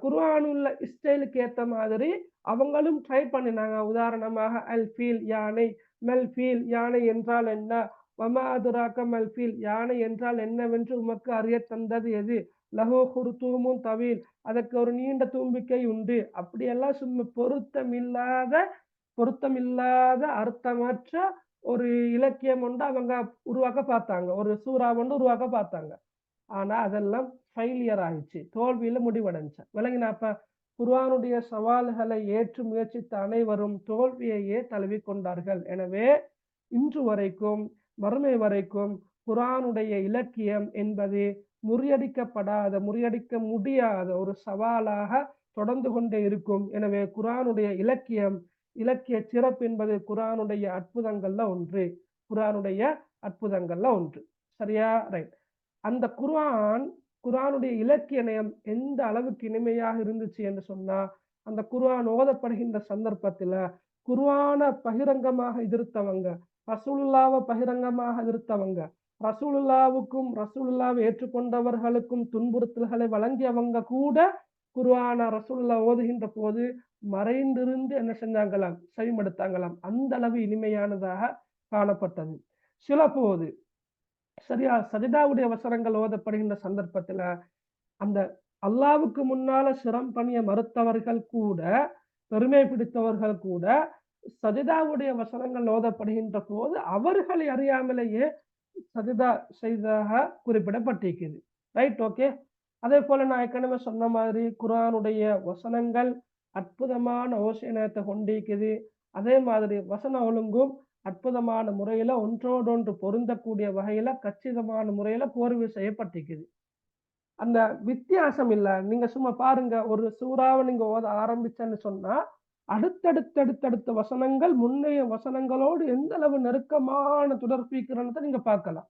குர்ஆனுள்ள ஸ்டைலுக்கு ஏத்த மாதிரி அவங்களும் ட்ரை பண்ணினாங்க. உதாரணமாக அல் ஃபீல் யானை, மல் ஃபீல் யானை என்றால் என்ன, வமா அதுராக மல் ஃபீல் யானை என்றால் என்னவென்று உமக்கு அறிய தந்தது எது, லஹு குர்தூமுன் தவீல் அதற்கு ஒரு நீண்ட தும்பிக்கை உண்டு. அப்படியெல்லாம் சும்மா பொருத்தமில்லாத அர்த்தமற்ற ஒரு இலக்கியம் ஒன்று அவங்க உருவாக்க பார்த்தாங்க, ஒரு சூறா ஒன்று உருவாக்க பார்த்தாங்க. ஆனா அதெல்லாம் ஃபெயிலியர் ஆயிடுச்சு, தோல்வியில முடிவடைஞ்சு. விளங்கினா? அப்ப குர்ஆனுடைய சவால்களை ஏற்று முயற்சித்த அனைவரும் தோல்வியையே தழுவி கொண்டார்கள். எனவே இன்று வரைக்கும், மறுமை வரைக்கும் குர்ஆனுடைய இலக்கியம் என்பது முறியடிக்க முடியாத ஒரு சவாலாக தொடர்ந்து கொண்டே இருக்கும். எனவே குர்ஆனுடைய இலக்கிய சிறப்பு என்பது குர்ஆனுடைய அற்புதங்கள்ல ஒன்று. சரியா? ரைட். அந்த குர்ஆனுடைய இலக்கிய நயம் எந்த அளவுக்கு இனிமையாக இருந்துச்சு என்று சொன்னா, அந்த குர்ஆன் ஓதப்படுகின்ற சந்தர்ப்பத்துல குர்ஆனை பகிரங்கமாக எதிர்த்தவங்க, ரசூலுல்லாவை பகிரங்கமாக எதிர்த்தவங்க, ரசூலுல்லாவுக்கும் ரசூலுல்லாவை ஏற்றுக்கொண்டவர்களுக்கும் துன்புறுத்தல்களை வழங்கியவங்க கூட குர்ஆனை ரசூலுல்லா ஓதுகின்ற போது மறைந்திருந்து என்ன செஞ்சாங்களாம், செவிமடுத்தாங்களாம். அந்த அளவு இனிமையானதாக காணப்பட்டது. சில போது சரியா சஜிதாவுடைய வசனங்கள் ஓதப்படுகின்ற சந்தர்ப்பத்துல அந்த அல்லாவுக்கு முன்னால சிரம் பணிய மறுத்தவர்கள் கூட, பெருமை பிடித்தவர்கள் கூட சஜிதாவுடைய வசனங்கள் ஓதப்படுகின்ற போது அவர்களை அறியாமலேயே சஜிதா செய்ததாக குறிப்பிடப்பட்டிருக்கிறது. Right, okay. அதே போல நான் ஏற்கனவே சொன்ன மாதிரி குர்ஆனுடைய வசனங்கள் அற்புதமான ஓசையத்தை கொண்டிருக்குது. அதே மாதிரி வசன ஒழுங்கும் அற்புதமான முறையில ஒன்றோடொன்று பொருந்தக்கூடிய வகையில கச்சிதமான முறையில கோர்வை செய்யப்பட்டிருக்குது. அந்த வித்தியாசம் இல்ல. நீங்க சும்மா பாருங்க, ஒரு சூறாவை நீங்க ஓத ஆரம்பிச்சேன்னு சொன்னா அடுத்தடுத்த வசனங்கள் முன்னைய வசனங்களோடு எந்த அளவு நெருக்கமான தொடர்பிக்கிறத நீங்க பார்க்கலாம்.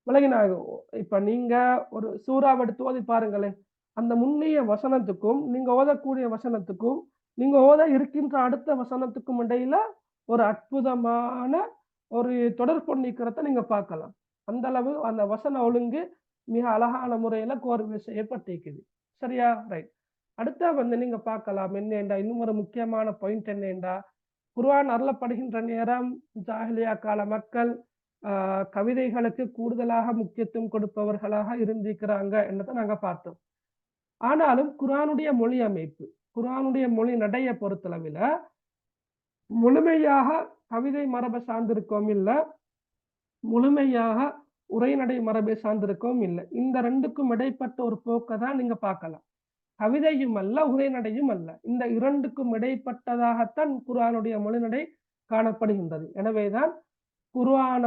விளங்கினாங்க? இப்ப நீங்க ஒரு சூறாவை எடுத்து ஓதி பாருங்களேன், அந்த முன்னைய வசனத்துக்கும் நீங்க ஓதக்கூடிய வசனத்துக்கும் நீங்க ஓத இருக்கின்ற அடுத்த வசனத்துக்கும் இடையில ஒரு அற்புதமான ஒரு தொடர்பொன்னிக்கிறத நீங்க பார்க்கலாம். அந்த அளவு அந்த வசன ஒழுங்கு மிக அழகான முறையில கோர்வை செய்யப்பட்டிருக்குது. சரியா? ரைட். அடுத்த நீங்க பார்க்கலாம் என்னண்டா, இன்னும் ஒரு முக்கியமான பாயிண்ட் என்னண்டா, குர்ஆன் அருளப்படுகின்ற நேரம் ஜாஹிலியா கால மக்கள் கவிதைகளுக்கு கூடுதலாக முக்கியத்துவம் கொடுப்பவர்களாக இருந்திருக்கிறாங்க என்றதை நாங்க பார்த்தோம். ஆனாலும் குர்ஆனுடைய மொழி அமைப்பு, குர்ஆனுடைய மொழி நடைய பொறுத்தளவில் முழுமையாக கவிதை மரபை சார்ந்திருக்கோம் இல்ல, முழுமையாக உரைநடை மரபை சார்ந்திருக்கவும் இல்லை. இந்த ரெண்டுக்கும் இடைப்பட்ட ஒரு போக்கை தான் நீங்க பார்க்கலாம். கவிதையும் அல்ல, உரைநடையும் அல்ல. இந்த இரண்டுக்கும் இடைப்பட்டதாகத்தான் குர்ஆனுடைய மொழிநடை காணப்படுகின்றது. எனவேதான் குர்ஆன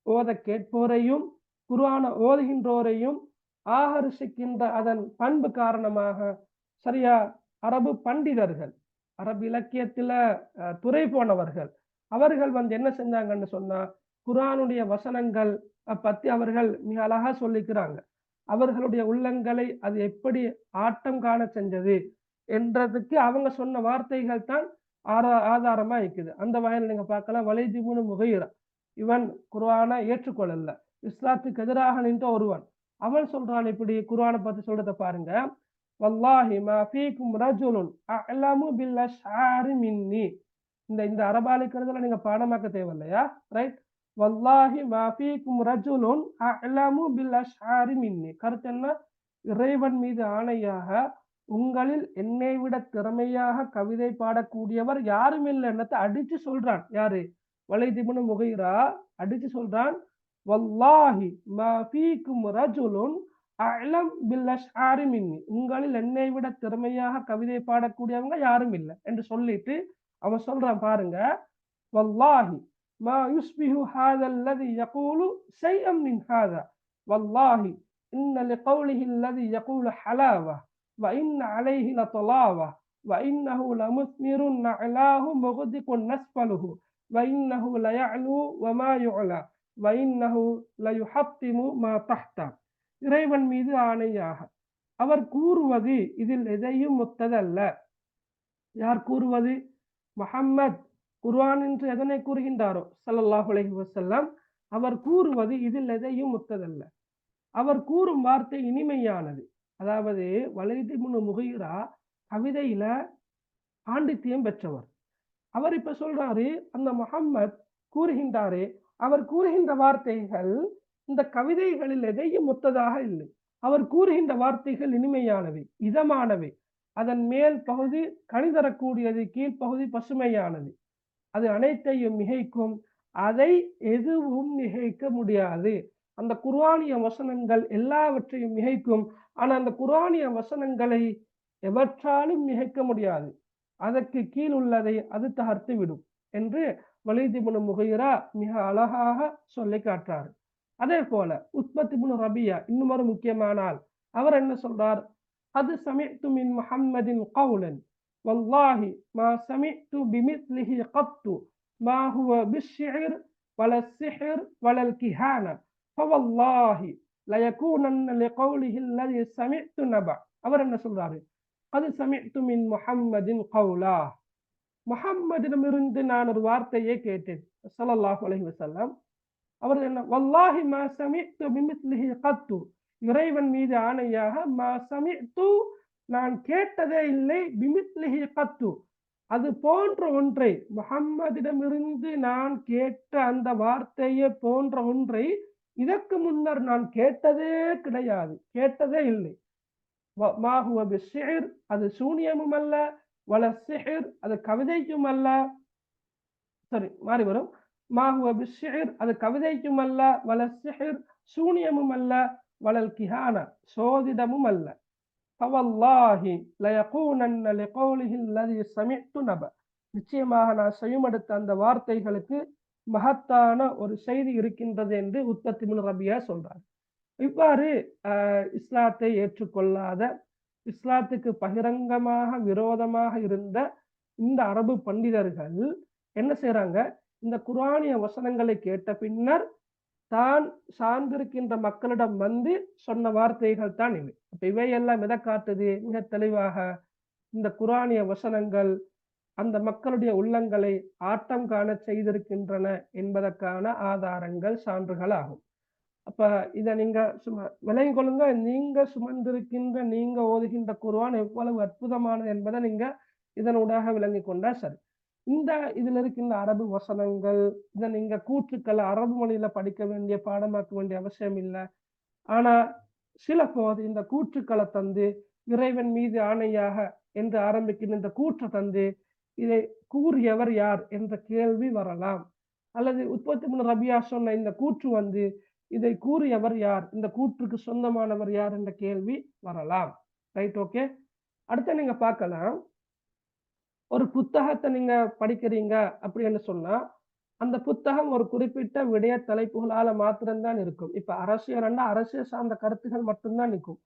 ஓத கேட்போரையும் குர்ஆன ஓதுகின்றோரையும் ஆகர்ஷிக்கின்ற அதன் பண்பு காரணமாக சரியா அரபு பண்டிதர்கள், அரபு இலக்கியத்துல துறை போனவர்கள், அவர்கள் என்ன செஞ்சாங்கன்னு சொன்னா குர்ஆனுடைய வசனங்கள் பத்தி அவர்கள் மிக அழகா சொல்லிக்கிறாங்க. அவர்களுடைய உள்ளங்களை அது எப்படி ஆட்டம் காண செஞ்சது என்றதுக்கு அவங்க சொன்ன வார்த்தைகள் தான் ஆதாரமா இருக்குது. அந்த வகையில் நீங்க பார்க்கலாம், வலீத் இப்னு முகைரா இவன் குர்ஆனை ஏற்றுக்கொள்ளல, இஸ்லாத்துக்கு எதிராக நின்ற ஒருவன். அவன் சொல்றான் இப்படி குர்ஆனை பத்தி சொல்றத பாருங்க, வல்லாஹி மா ஃபீக்கும் ரஜுலுன் அஅலமு பில் அஷ்ஆரி மின்னி. இந்த அரபாலிக்கிறதுல நீங்க பாடமாக்க தேவையில்லையா, ரைட்? வல்லாஹி மா ஃபீக்கும் ரஜுலுன் அஅலமு பில் அஷ்ஆரி மின்னி. கருத்து என்ன? இறைவன் மீது ஆணையாக உங்களில் என்னை விட திறமையாக கவிதை பாடக்கூடியவர் யாரும் இல்லை என்னத்தை அடிச்சு சொல்றான். யாரு? வலீத் இப்னு முகைரா அடிச்சு சொல்றான், வல்லாஹி மா ஃபீக்கும் ரஜுலுன் அஅலம் பில் அஷ்ஆரி மின்னி. உங்களில் என்னை விட திறமையாக கவிதை பாடக்கூடியவங்க யாரும் இல்லை என்று சொல்லிட்டு அவன் சொல்றான் பாருங்க, வல்லாஹி மா யுஸ்பிஹு ஹாதா அல்லதி யகூலு ஷைஅன் மின் ஹாதா வல்லாஹி இன்ன லிகௌலிஹி அல்லதி யகூலு ஹலாவா வ இன்ன அலைஹி லதலாவா வ இன்னஹு லமுஸ்மிருன் நஅலாஹு முக்திகுன் நஸ்ஃபலுஹு வ இன்னஹு லயஅலு வ மா யுஅலா வ இன்னஹு லயுஹத்திமு மா தஹ்தா. இறைவன் மீது ஆணையாக அவர் கூறுவது இதில் எதையும் ஒத்ததல்ல. யார் கூறுவது? முஹம்மத் குர்ஆன் என்று எதனை கூறுகின்றாரோ ஸல்லல்லாஹு அலைஹி வஸல்லம், அவர் கூறுவது இதில் எதையும் ஒத்ததல்ல. அவர் கூறும் வார்த்தை இனிமையானது. அதாவது வலீத் இப்னு முகைரா கவிதையில பாண்டித்தியம் பெற்றவர். அவர் இப்ப சொல்றாரு, அந்த முஹம்மத் கூறுகின்றாரே, அவர் கூறுகின்ற வார்த்தைகள் இந்த கவிதைகளில் எதையும் ஒத்ததாக இல்லை. அவர் கூறுகின்ற வார்த்தைகள் இனிமையானவை, இதமானவை, அதன் மேல் பகுதி கனிதரக்கூடியது, கீழ்ப்பகுதி பசுமையானது. அது அனைத்தையும் மிகைக்கும், அதை எதுவும் மிகைக்க முடியாது. அந்த குர்ஆனிய வசனங்கள் எல்லாவற்றையும் மிகைக்கும், ஆனா அந்த குர்ஆனிய வசனங்களை எவற்றாலும் மிகைக்க முடியாது. அதற்கு கீழ் உள்ளதை அது தகர்த்து விடும் என்று வலீத் இப்னு முகைரா மிக அழகாக சொல்லி காட்டுறார். அதே போல உத்பத் இப்னு ரபியா இன்னும் ஒரு முக்கியமான ஆள். அவர் என்ன சொல்றார்? அது சமிஅ்து மின் முஹம்மதின் கௌலன் வல்லாஹி மா சமிஅ்து பிமிஸ்லிஹி கத்து மா ஹுவ பிஷ்ஷிர் வல ஸிஹ்ர் வல கிஹானா ஃபவல்லாஹி லயகூனன்ன லிகௌலிஹி அல்லதி சமிஅ்து நபா. அவர் என்ன சொல்றாரு? அது சமிஅ்து மின் முஹம்மதின் கௌலா, முஹம்மதிடமிருந்து நான் ஒரு வார்த்தையை கேட்டேன் ஸல்லல்லாஹு அலைஹி வஸல்லம். அவர் என்ன? வல்லாஹி மா சமிஅ்து பிமிஸ்லிஹி கத்து, இறைவன் மீது ஆணையாக, மா சமிஅ்து நான் கேட்டதே இல்லை, பிமிஸ்லிஹி கத்து அது போன்ற ஒன்றை, முஹம்மதிடமிருந்து நான் கேட்ட அந்த வார்த்தையை போன்ற ஒன்றை இதற்கு முன்னர் நான் கேட்டதே கிடையாது, கேட்டதே இல்லை. மா ஹுவ பிஷ்ஷிர் அது சூனியமும் அல்ல, வல ஸிஹ்ர் அது கவிதைக்கும் அல்ல, சரி மாறி வரும், மா ஹுவ பிஷ்ஷிர் அது கவிதைக்கும் அல்ல, வல ஸிஹ்ர் சூனியமும் அல்ல, வலல் கிஹானா சோதிடமும் அல்ல. ஃபவல்லாஹி லயகூனன்ன லிகௌலிஹி அல்லதி சமிஅ்து நபா, நிச்சயமாக நான் செய்யுமெடுத்த அந்த வார்த்தைகளுக்கு மகத்தான ஒரு செய்தி இருக்கின்றது என்று உத்பத் இப்னு ரபியா சொல்றார். இவ்வாறு இஸ்லாத்தை ஏற்றுக்கொள்ளாத, இஸ்லாத்துக்கு பகிரங்கமாக விரோதமாக இருந்த இந்த அரபு பண்டிதர்கள் என்ன செய்யறாங்க? இந்த குர்ஆனிய வசனங்களை கேட்ட பின்னர் தான் சார்ந்திருக்கின்ற மக்களிடம் சொன்ன வார்த்தைகள் தான் இவை. அப்ப இவையெல்லாம் எதை காட்டுது? மிக தெளிவாக இந்த குர்ஆனிய வசனங்கள் அந்த மக்களுடைய உள்ளங்களை ஆட்டம் காண செய்திருக்கின்றன என்பதற்கான ஆதாரங்கள், சான்றுகள் ஆகும். அப்ப இதை நீங்க விளங்கி கொள்ளுங்க. நீங்க சுமந்திருக்கின்ற, நீங்க ஓதுகின்ற குர்ஆன் எவ்வளவு அற்புதமானது என்பதை நீங்க இதனூடாக விளங்கி கொண்டா சரி. இதுல இருக்கின்ற அரபு வசனங்கள், இதை நீங்க கூற்றுக்கள் அரபு மொழியில படிக்க வேண்டிய, பாடமாக்க வேண்டிய அவசியம் இல்லை. ஆனா சில போது இந்த கூற்றுக்களை தந்து, இறைவன் மீது ஆணையாக என்று ஆரம்பிக்கின்ற இந்த கூற்றை தந்து இதை கூறியவர் யார் என்ற கேள்வி வரலாம். அல்லது உத்பத் இப்னு ரபியா சொன்ன இந்த கூற்று இதை கூறியவர் யார், இந்த கூற்றுக்கு சொந்தமானவர் யார் என்ற கேள்வி வரலாம். Right, okay. அடுத்து நீங்க பார்க்கலாம், ஒரு புத்தகத்தை நீங்க படிக்கிறீங்க அப்படின்னு சொன்னா அந்த புத்தகம் ஒரு குறிப்பிட்ட விடய தலைப்புகளால மாத்திரம்தான் இருக்கும். இப்ப அரசியல் என்றா அரசியல் சார்ந்த கருத்துகள் மட்டும்தான் இருக்கும்.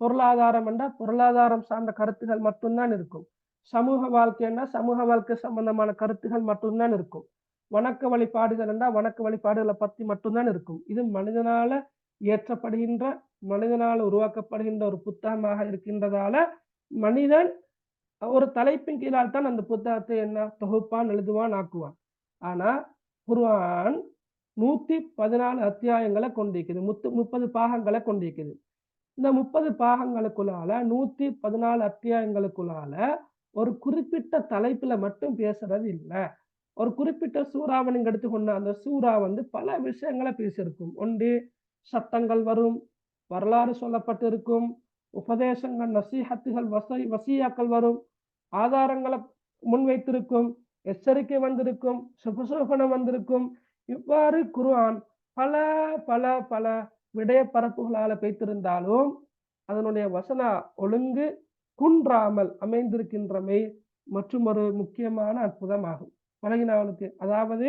பொருளாதாரம் என்றா பொருளாதாரம் சார்ந்த கருத்துகள் மட்டும்தான் இருக்கும். சமூக வாழ்க்கைன்னா சமூக வாழ்க்கை சம்பந்தமான கருத்துகள் மட்டும்தான் இருக்கும். வணக்க வழிபாடுகள் என்றா வணக்க வழிபாடுகளை பத்தி மட்டும்தான் இருக்கும். இது மனிதனால இயற்றப்படுகின்ற, மனிதனால உருவாக்கப்படுகின்ற ஒரு புத்தகமாக இருக்கின்றதால மனிதன் ஒரு தலைப்பின் கீழால் தான் அந்த புத்தகத்தை என்ன தொகுப்பான், எழுதுவான், ஆக்குவான். ஆனா குர்ஆன் 114 அத்தியாயங்களை கொண்டிருக்குது, 30 பாகங்களை கொண்டிருக்குது. இந்த 30 பாகங்களுக்குள்ளால 114 அத்தியாயங்களுக்குள்ளால ஒரு குறிப்பிட்ட தலைப்புல மட்டும் பேசுறது இல்லை. ஒரு குறிப்பிட்ட சூறாவை நீங்க எடுத்துக்கொண்ட அந்த சூறா பல விஷயங்களை பேசியிருக்கும். ஒன்று சட்டங்கள் வரும், வரலாறு சொல்லப்பட்டிருக்கும், உபதேசங்கள், நசீஹத்துகள், வசியாக்கள் வரும், ஆதாரங்களை முன்வைத்திருக்கும், எச்சரிக்கை வந்திருக்கும், சுபசோபனம் வந்திருக்கும். இவ்வாறு குர்ஆன் பல பல பல விடய பரப்புகளால வைத்திருந்தாலும் அதனுடைய வசன ஒழுங்கு குன்றாமல் அமைந்திருக்கின்றமை மற்றும் ஒரு முக்கியமான அற்புதமாகும். வழங்கினவனுக்கு, அதாவது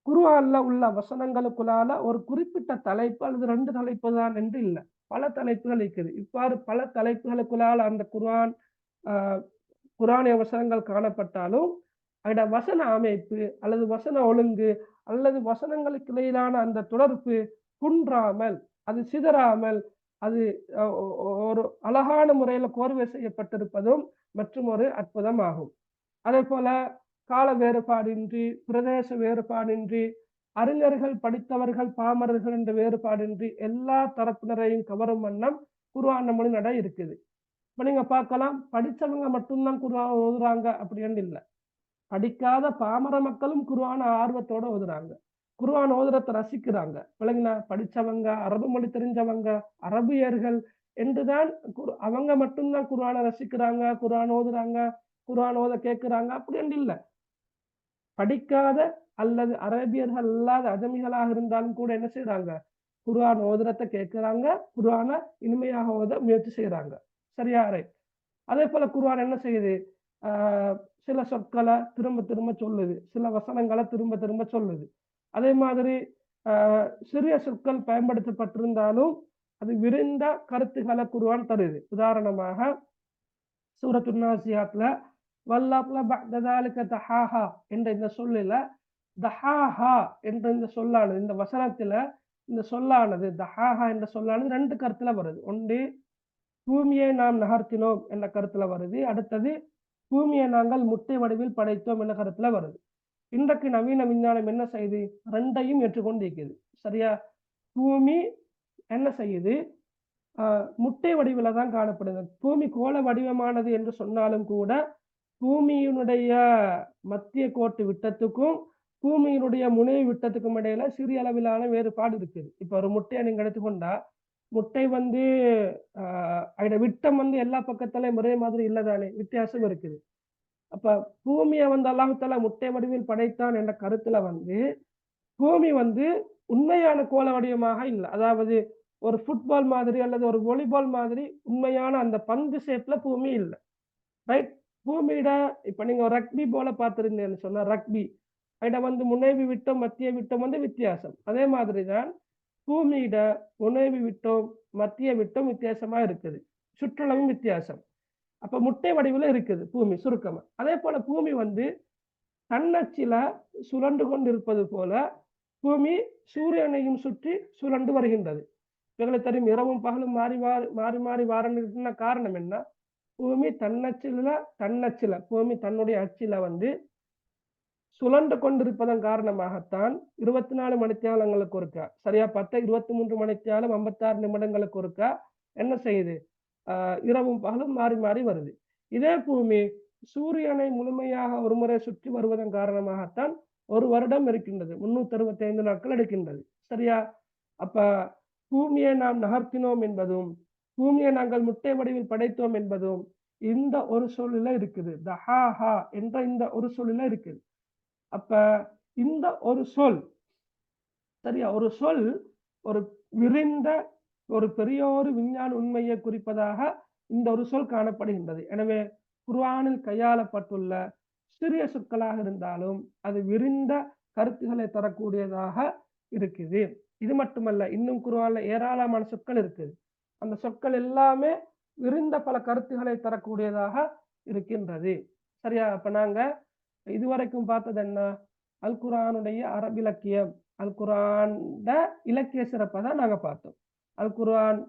குர்ஆன்ல உள்ள வசனங்களுக்குள்ளால ஒரு குறிப்பிட்ட தலைப்பு அல்லது 2 தலைப்பு தான் என்று இல்லை, பல தலைப்புகள் இருக்குது. இவ்வாறு பல தலைப்புகளுக்குள்ளால அந்த குர்ஆனிய வசனங்கள் காணப்பட்டாலும் அதோட வசன அமைப்பு அல்லது வசன ஒழுங்கு அல்லது வசனங்களுக்கு இடையிலான அந்த தொடர்பு குன்றாமல், அது சிதறாமல், அது ஒரு அழகான முறையில கோர்வை செய்யப்பட்டிருப்பதும் மற்றும் ஒரு அற்புதமாகும். அதே போல கால வேறுபாடின்றி, பிரதேச வேறுபாடின்றி, அறிஞர்கள், படித்தவர்கள், பாமரர்கள் என்ற வேறுபாடின்றி எல்லா தரப்பினரையும் கவரும் வண்ணம் குர்ஆன் மொழி நடை இருக்குது. இப்ப நீங்க பார்க்கலாம், படித்தவங்க மட்டும்தான் குர்ஆன் ஓதுறாங்க அப்படின்னு இல்லை. படிக்காத பாமர மக்களும் குர்ஆன ஆர்வத்தோட ஓதுறாங்க, குர்ஆன் ஓதுறத்தை ரசிக்கிறாங்க. விளங்கினா, படிச்சவங்க, அரபு மொழி தெரிஞ்சவங்க, அரபியர்கள் என்றுதான் அவங்க மட்டும்தான் குர்ஆனை ரசிக்கிறாங்க, குர்ஆன் ஓதுறாங்க, குர்ஆன் ஓத கேட்கிறாங்க அப்படின்னு இல்லை. படிக்காத அல்லது அரேபியர்கள் அல்லாத அஜமிகளாக இருந்தாலும் கூட என்ன செய்யறாங்க, குர்ஆன் ஓதுறத்தை கேட்கிறாங்க, குர்ஆனை இனிமையாக ஓத முயற்சி செய்யறாங்க. சரியா? ரைட். அதே போல குர்ஆன் என்ன செய்யுது, சில சொற்களை திரும்ப திரும்ப சொல்லுது, சில வசனங்களை திரும்ப திரும்ப சொல்லுது. அதே மாதிரி சிறிய சொற்கள் பயன்படுத்தப்பட்டிருந்தாலும் அது விரிந்த கருத்துக்களை குர்ஆன் தருது. உதாரணமாக சூரத்துன் நாசியாத்ல வல்லாப்ல பஅதலிக தஹாஹா என்ற இந்த சொல்லில தஹாஹா என்ற இந்த சொல்லானது, இந்த வசனத்துல இந்த சொல்லானது தஹாஹா என்ற சொல்லானது 2 கருத்துல வருது. ஒன்று பூமியை நாம் நகர்த்தினோம் என்ற கருத்துல வருது, அடுத்தது பூமியை நாங்கள் முட்டை வடிவில் படைத்தோம் என்ற கருத்துல வருது. இன்றைக்கு நவீன விஞ்ஞானம் என்ன செய்யுது, 2ஐயும் ஏற்றுக்கொண்டு இருக்குது. சரியா? பூமி என்ன செய்யுது, முட்டை வடிவில தான் காணப்படுது. பூமி கோள வடிவமானது என்று சொன்னாலும் கூட பூமியினுடைய மத்திய கோட்டு விட்டத்துக்கும் பூமியினுடைய முனை விட்டத்துக்கும் இடையில சிறிய அளவிலான வேறுபாடு இருக்குது. இப்ப ஒரு முட்டையை நீங்க எடுத்துக்கொண்டா முட்டை அதோட விட்டம் எல்லா பக்கத்திலையும் ஒரே மாதிரி இல்லதானே, வித்தியாசம் இருக்குது. அப்ப பூமியை அல்லாஹ் தஆலா முட்டை வடிவில் படைத்தான் என்ற கருத்துல பூமி உண்மையான கோள வடிவமாக இல்லை. அதாவது ஒரு ஃபுட்பால் மாதிரி அல்லது ஒரு வாலிபால் மாதிரி உண்மையான அந்த பந்து ஷேப்ல பூமி இல்லை. ரைட்? பூமியிட இப்ப நீங்க ரக்பி போல பார்த்திருந்தேன்னு சொன்னா, ரக்பி அதோட முனைவி விட்டம், மத்திய விட்டம் வித்தியாசம். அதே மாதிரிதான் பூமியிட முனைவி விட்டம், மத்திய விட்டம் வித்தியாசமா இருக்குது, சுற்றளவும் வித்தியாசம். அப்ப முட்டை வடிவில் இருக்குது பூமி சுருக்கமா. அதே போல பூமி தன்னச்சில சுழண்டு கொண்டிருப்பது போல பூமி சூரியனையும் சுற்றி சுழண்டு வருகின்றது. எங்களுக்கு தெரியும், இரவும் பகலும் மாறி மாறி மாறி வாரன்னு காரணம் என்ன, பூமி தன்னச்சில பூமி தன்னுடைய அச்சில சுழண்டு கொண்டிருப்பதன் காரணமாகத்தான் 24 மணித்தியாலங்களுக்கு ஒருக்கா, சரியா 23 மணித்தியாலம் 56 நிமிடங்களுக்கு ஒருக்கா என்ன செய்யுது, இரவும் பகலும் மாறி மாறி வருது. இதே பூமி சூரியனை முழுமையாக ஒரு முறை சுற்றி வருவதன் காரணமாகத்தான் ஒரு வருடம் இருக்கின்றது, 365 நாட்கள் எடுக்கின்றது. சரியா? அப்ப பூமியை நாம் நகர்த்தினோம் என்பதும் பூமியை நாங்கள் முட்டை வடிவில் படைத்தோம் என்பதும் இந்த ஒரு சொல்லில இருக்குது, தஹாஹா என்ற இந்த ஒரு சொல்லில இருக்குது. அப்ப இந்த ஒரு சொல், சரியா, ஒரு சொல் ஒரு விரிந்த ஒரு பெரிய ஒரு விஞ்ஞான உண்மையை குறிப்பதாக இந்த ஒரு சொல் காணப்படுகின்றது. எனவே குர்ஆனில் கையாளப்பட்டுள்ள சிறிய சொற்களாக இருந்தாலும் அது விரிந்த கருத்துக்களை தரக்கூடியதாக இருக்குது. இது மட்டுமல்ல, இன்னும் குர்ஆன்ல ஏராளமான சொற்கள் இருக்குது. அந்த சொற்கள் எல்லாமே விரிந்த பல கருத்துக்களை தரக்கூடியதாக இருக்கின்றது. சரியா? அப்ப நாங்க இதுவரைக்கும் பார்த்தது என்ன? அல் குர்ஆனுடைய அரபிலக்கியம், அல் குர்ஆன் இலக்கிய சிறப்பை தான் நாங்க பார்த்தோம். அல் குர்ஆன்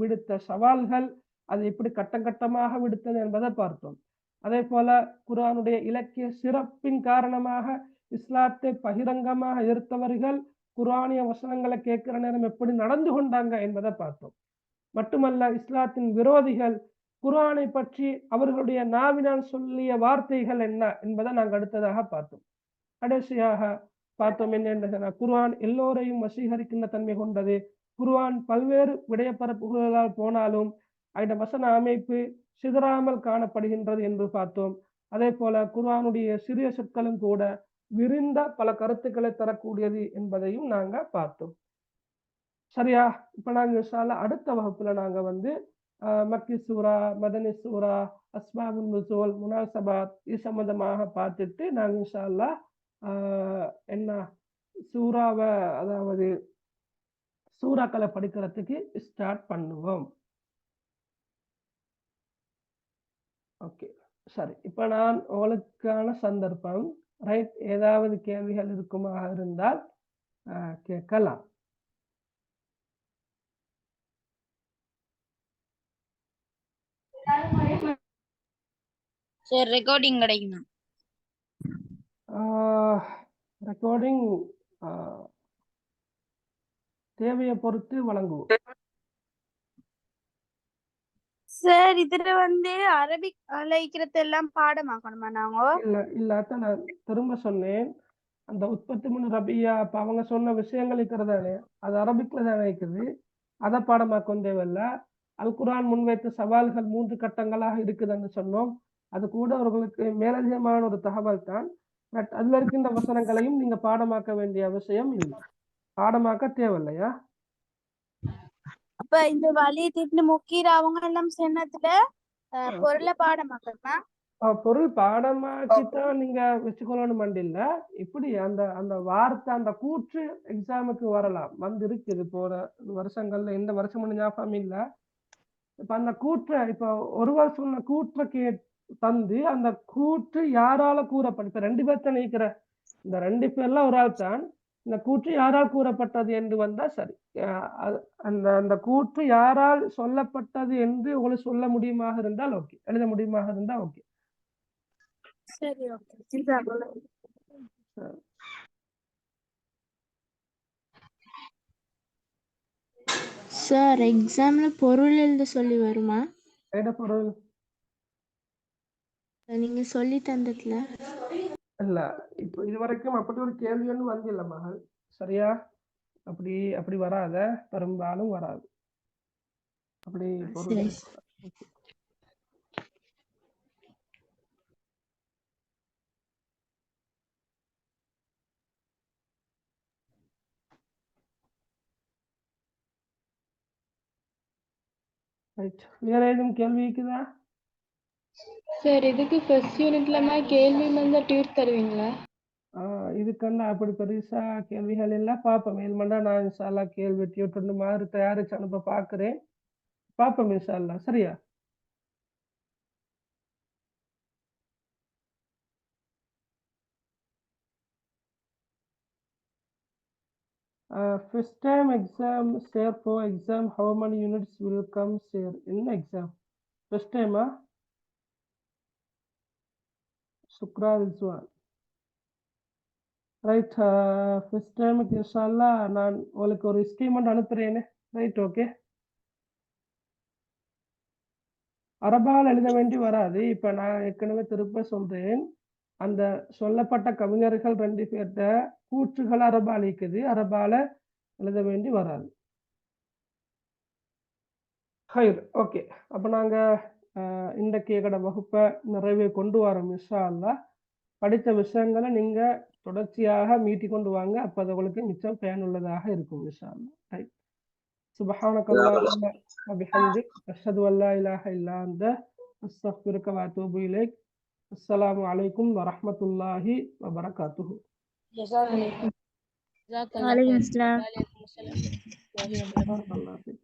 விடுத்த சவால்கள், அது எப்படி கட்டம் கட்டமாக விடுத்தது என்பதை பார்த்தோம். அதே போல குர்ஆனுடைய இலக்கிய சிறப்பின் காரணமாக இஸ்லாத்தை பகிரங்கமாக எதிர்த்தவர்கள் குர்ஆனிய வசனங்களை கேட்கிற நேரம் எப்படி நடந்து கொண்டாங்க என்பதை பார்த்தோம். மட்டுமல்ல, இஸ்லாத்தின் விரோதிகள் குர்ஆனை பற்றி அவர்களுடைய நாவினால் சொல்லிய வார்த்தைகள் என்ன என்பதை நாங்கள் அடுத்ததாக பார்த்தோம். கடைசியாக பார்த்தோம் என்ன, குர்ஆன் எல்லோரையும் வசீகரிக்கின்ற தன்மை கொண்டது. குர்ஆன் பல்வேறு விடயப்பரப்புகளால் போனாலும் அந்த வசன அமைப்பு சிதறாமல் காணப்படுகின்றது என்று பார்த்தோம். அதே போல குர்ஆனுடைய சிறிய சொற்களும் கூட விரிந்த பல கருத்துக்களை தரக்கூடியது என்பதையும் நாங்க பார்த்தோம். சரியா? இப்ப நாங்க இன்ஷா அல்லாஹ் அடுத்த வகுப்புல நாங்க வந்து மக்கி சூரா, மதனி சூரா, அஸ்மாபுன் நுசூல், முனாசபாத் இது சம்பந்தமாக பார்த்துட்டு நாங்க இன்ஷா அல்லாஹ் என்ன சூறாவை, அதாவது சூறாக்களை படிக்கிறதுக்கு ஸ்டார்ட் பண்ணுவோம். ஓகே, சரி. இப்ப நான் உங்களுக்கான சந்தர்ப்பம், ரைட்? ஏதாவது கேள்விகள் இருக்குமாக இருந்தால் கேட்கலாம். சார் ரெக்கார்டிங் கிடைக்குமா? ரெக்கார்டிங் தேவையை பொறுத்து வழங்குவோம். சார் இதுல வந்து அரபிக் அழைக்கிறதெல்லாம் பாடமாக்கணுமா நாங்க? இல்லாத நான் திரும்ப சொன்னேன், அந்த உற்பத்தி முன் ரபியா, அப்ப அவங்க சொன்ன விஷயங்கள் இருக்கிறதானே அது அரபிக்ல தான் இருக்குது. அதை பாடமாக்க தேவையில்லை. அல் குர்ஆன் முன்வைத்த சவால்கள் 3 கட்டங்களாக இருக்குதுன்னு சொன்னோம். அது கூட அவர்களுக்கு மேலதிகமான ஒரு தகவல் தான். பட் அதுல இருக்கின்ற வசனங்களையும் நீங்க பாடமாக்க வேண்டிய அவசியம் இல்லை, பாடமாக்க தேவையில்லையா? அப்ப இந்த வழி திட்டு முக்கீர அவங்க எல்லாம் சொன்னதுல பொருளை பாடமாக்கணுமா? பொருள் பாடமாக்கித்தான் நீங்க வச்சுக்கணும்னு மண்டில்ல. இப்படி அந்த அந்த வார்த்தை, அந்த கூற்று எக்ஸாமுக்கு வரலாம், வந்து இருக்குது போற வருஷங்கள்ல. எந்த வருஷம் ஞாபகம் இல்ல. இப்ப அந்த கூற்றை, இப்ப ஒருவர் சொன்ன கூற்றை தந்து அந்த கூற்று யாரால கூறப்படும், இப்ப 2 பேர்த்த நினைக்கிற, இந்த 2 பேர்ல ஒரு ஆள் தான் இந்த கூற்று யாரால் கூறப்பட்டது என்று வந்தா சரி. அந்த அந்த கூற்று யாரால் சொல்லப்பட்டது என்று உங்களுக்கு சொல்ல முடியுமாக இருந்தால் ஓகே, எழுத முடியுமாக இருந்தா ஓகே. சரி, ஓகே. சார் எக்ஸாம்ல பொருள் எழுத சொல்லி வருமா? என்ன பொருள்? நீங்க சொல்லி தந்ததுல இல்ல, இப்ப இது வரைக்கும் அப்படி ஒரு கேள்வி ஒன்றும் வந்தில்ல மகள். சரியா? அப்படி வராத, பெரும்பாலும் வராது அப்படி பொருள். வேற ஏதும் கேள்வி இருக்குதா? சார் இதுக்கு ஃபர்ஸ்ட் யூனிட்ல கேள்வி வந்தா டியூட் தருவீங்களா? இதுக்கெல்லாம் அப்படி பெருசா கேள்விகள் எல்லாம் பார்ப்போம். மேல்மண்டா நான் இன்ஷா அல்லாஹ் கேள்வி டியூட் மாதிரி தயாரிச்சு அனுப்ப பார்க்கிறேன். பார்ப்போம் இன்ஷா அல்லாஹ். சரியா? first time exam, share for exam, how many units will come share in exam? First time Shukra Rizwan. Right. First டைமுக்கு இன்ஷால்லா நான் உங்களுக்கு ஒரு ஸ்கீமெண்ட் அனுப்புறேன்னு. Right, okay. அரபால் எழுத வேண்டி வராது. இப்ப நான் ஏற்கனவே திருப்ப சொல்றேன், அந்த சொல்லப்பட்ட கவிஞர்கள் 2 பேர்த்த கூற்றுகள் அரபால் இருக்குது, அரபால எழுத வேண்டி வராது. ஹைர், ஓகே. அப்ப நாங்க இன்றைக்கு எங்கட வகுப்பை நிறைவே கொண்டு வரோம் இன்ஷா அல்லாஹ். படித்த விஷயங்களை நீங்க தொடர்ச்சியாக மீட்டி கொண்டு வாங்க, அப்ப அது உங்களுக்கு மிச்சம் பயனுள்ளதாக இருக்கும் இன்ஷா அல்லாஹ். ரைட். சுப்ஹானக்கல்லாஹும்ம வ பிஹம்திக் அஷ்ஹது அன் லா இலாஹ இல்லா அன்த அஸ்தக்ஃபிருக வ அத்தூபு இலைக். அஸ்ஸலாமு அலைக்கும் வரஹ்மத்துல்லாஹி வபரகாத்துஹு. வலைக்கும் அஸ்ஸலாம். பாரக்கல்லாஹு ஃபீக்.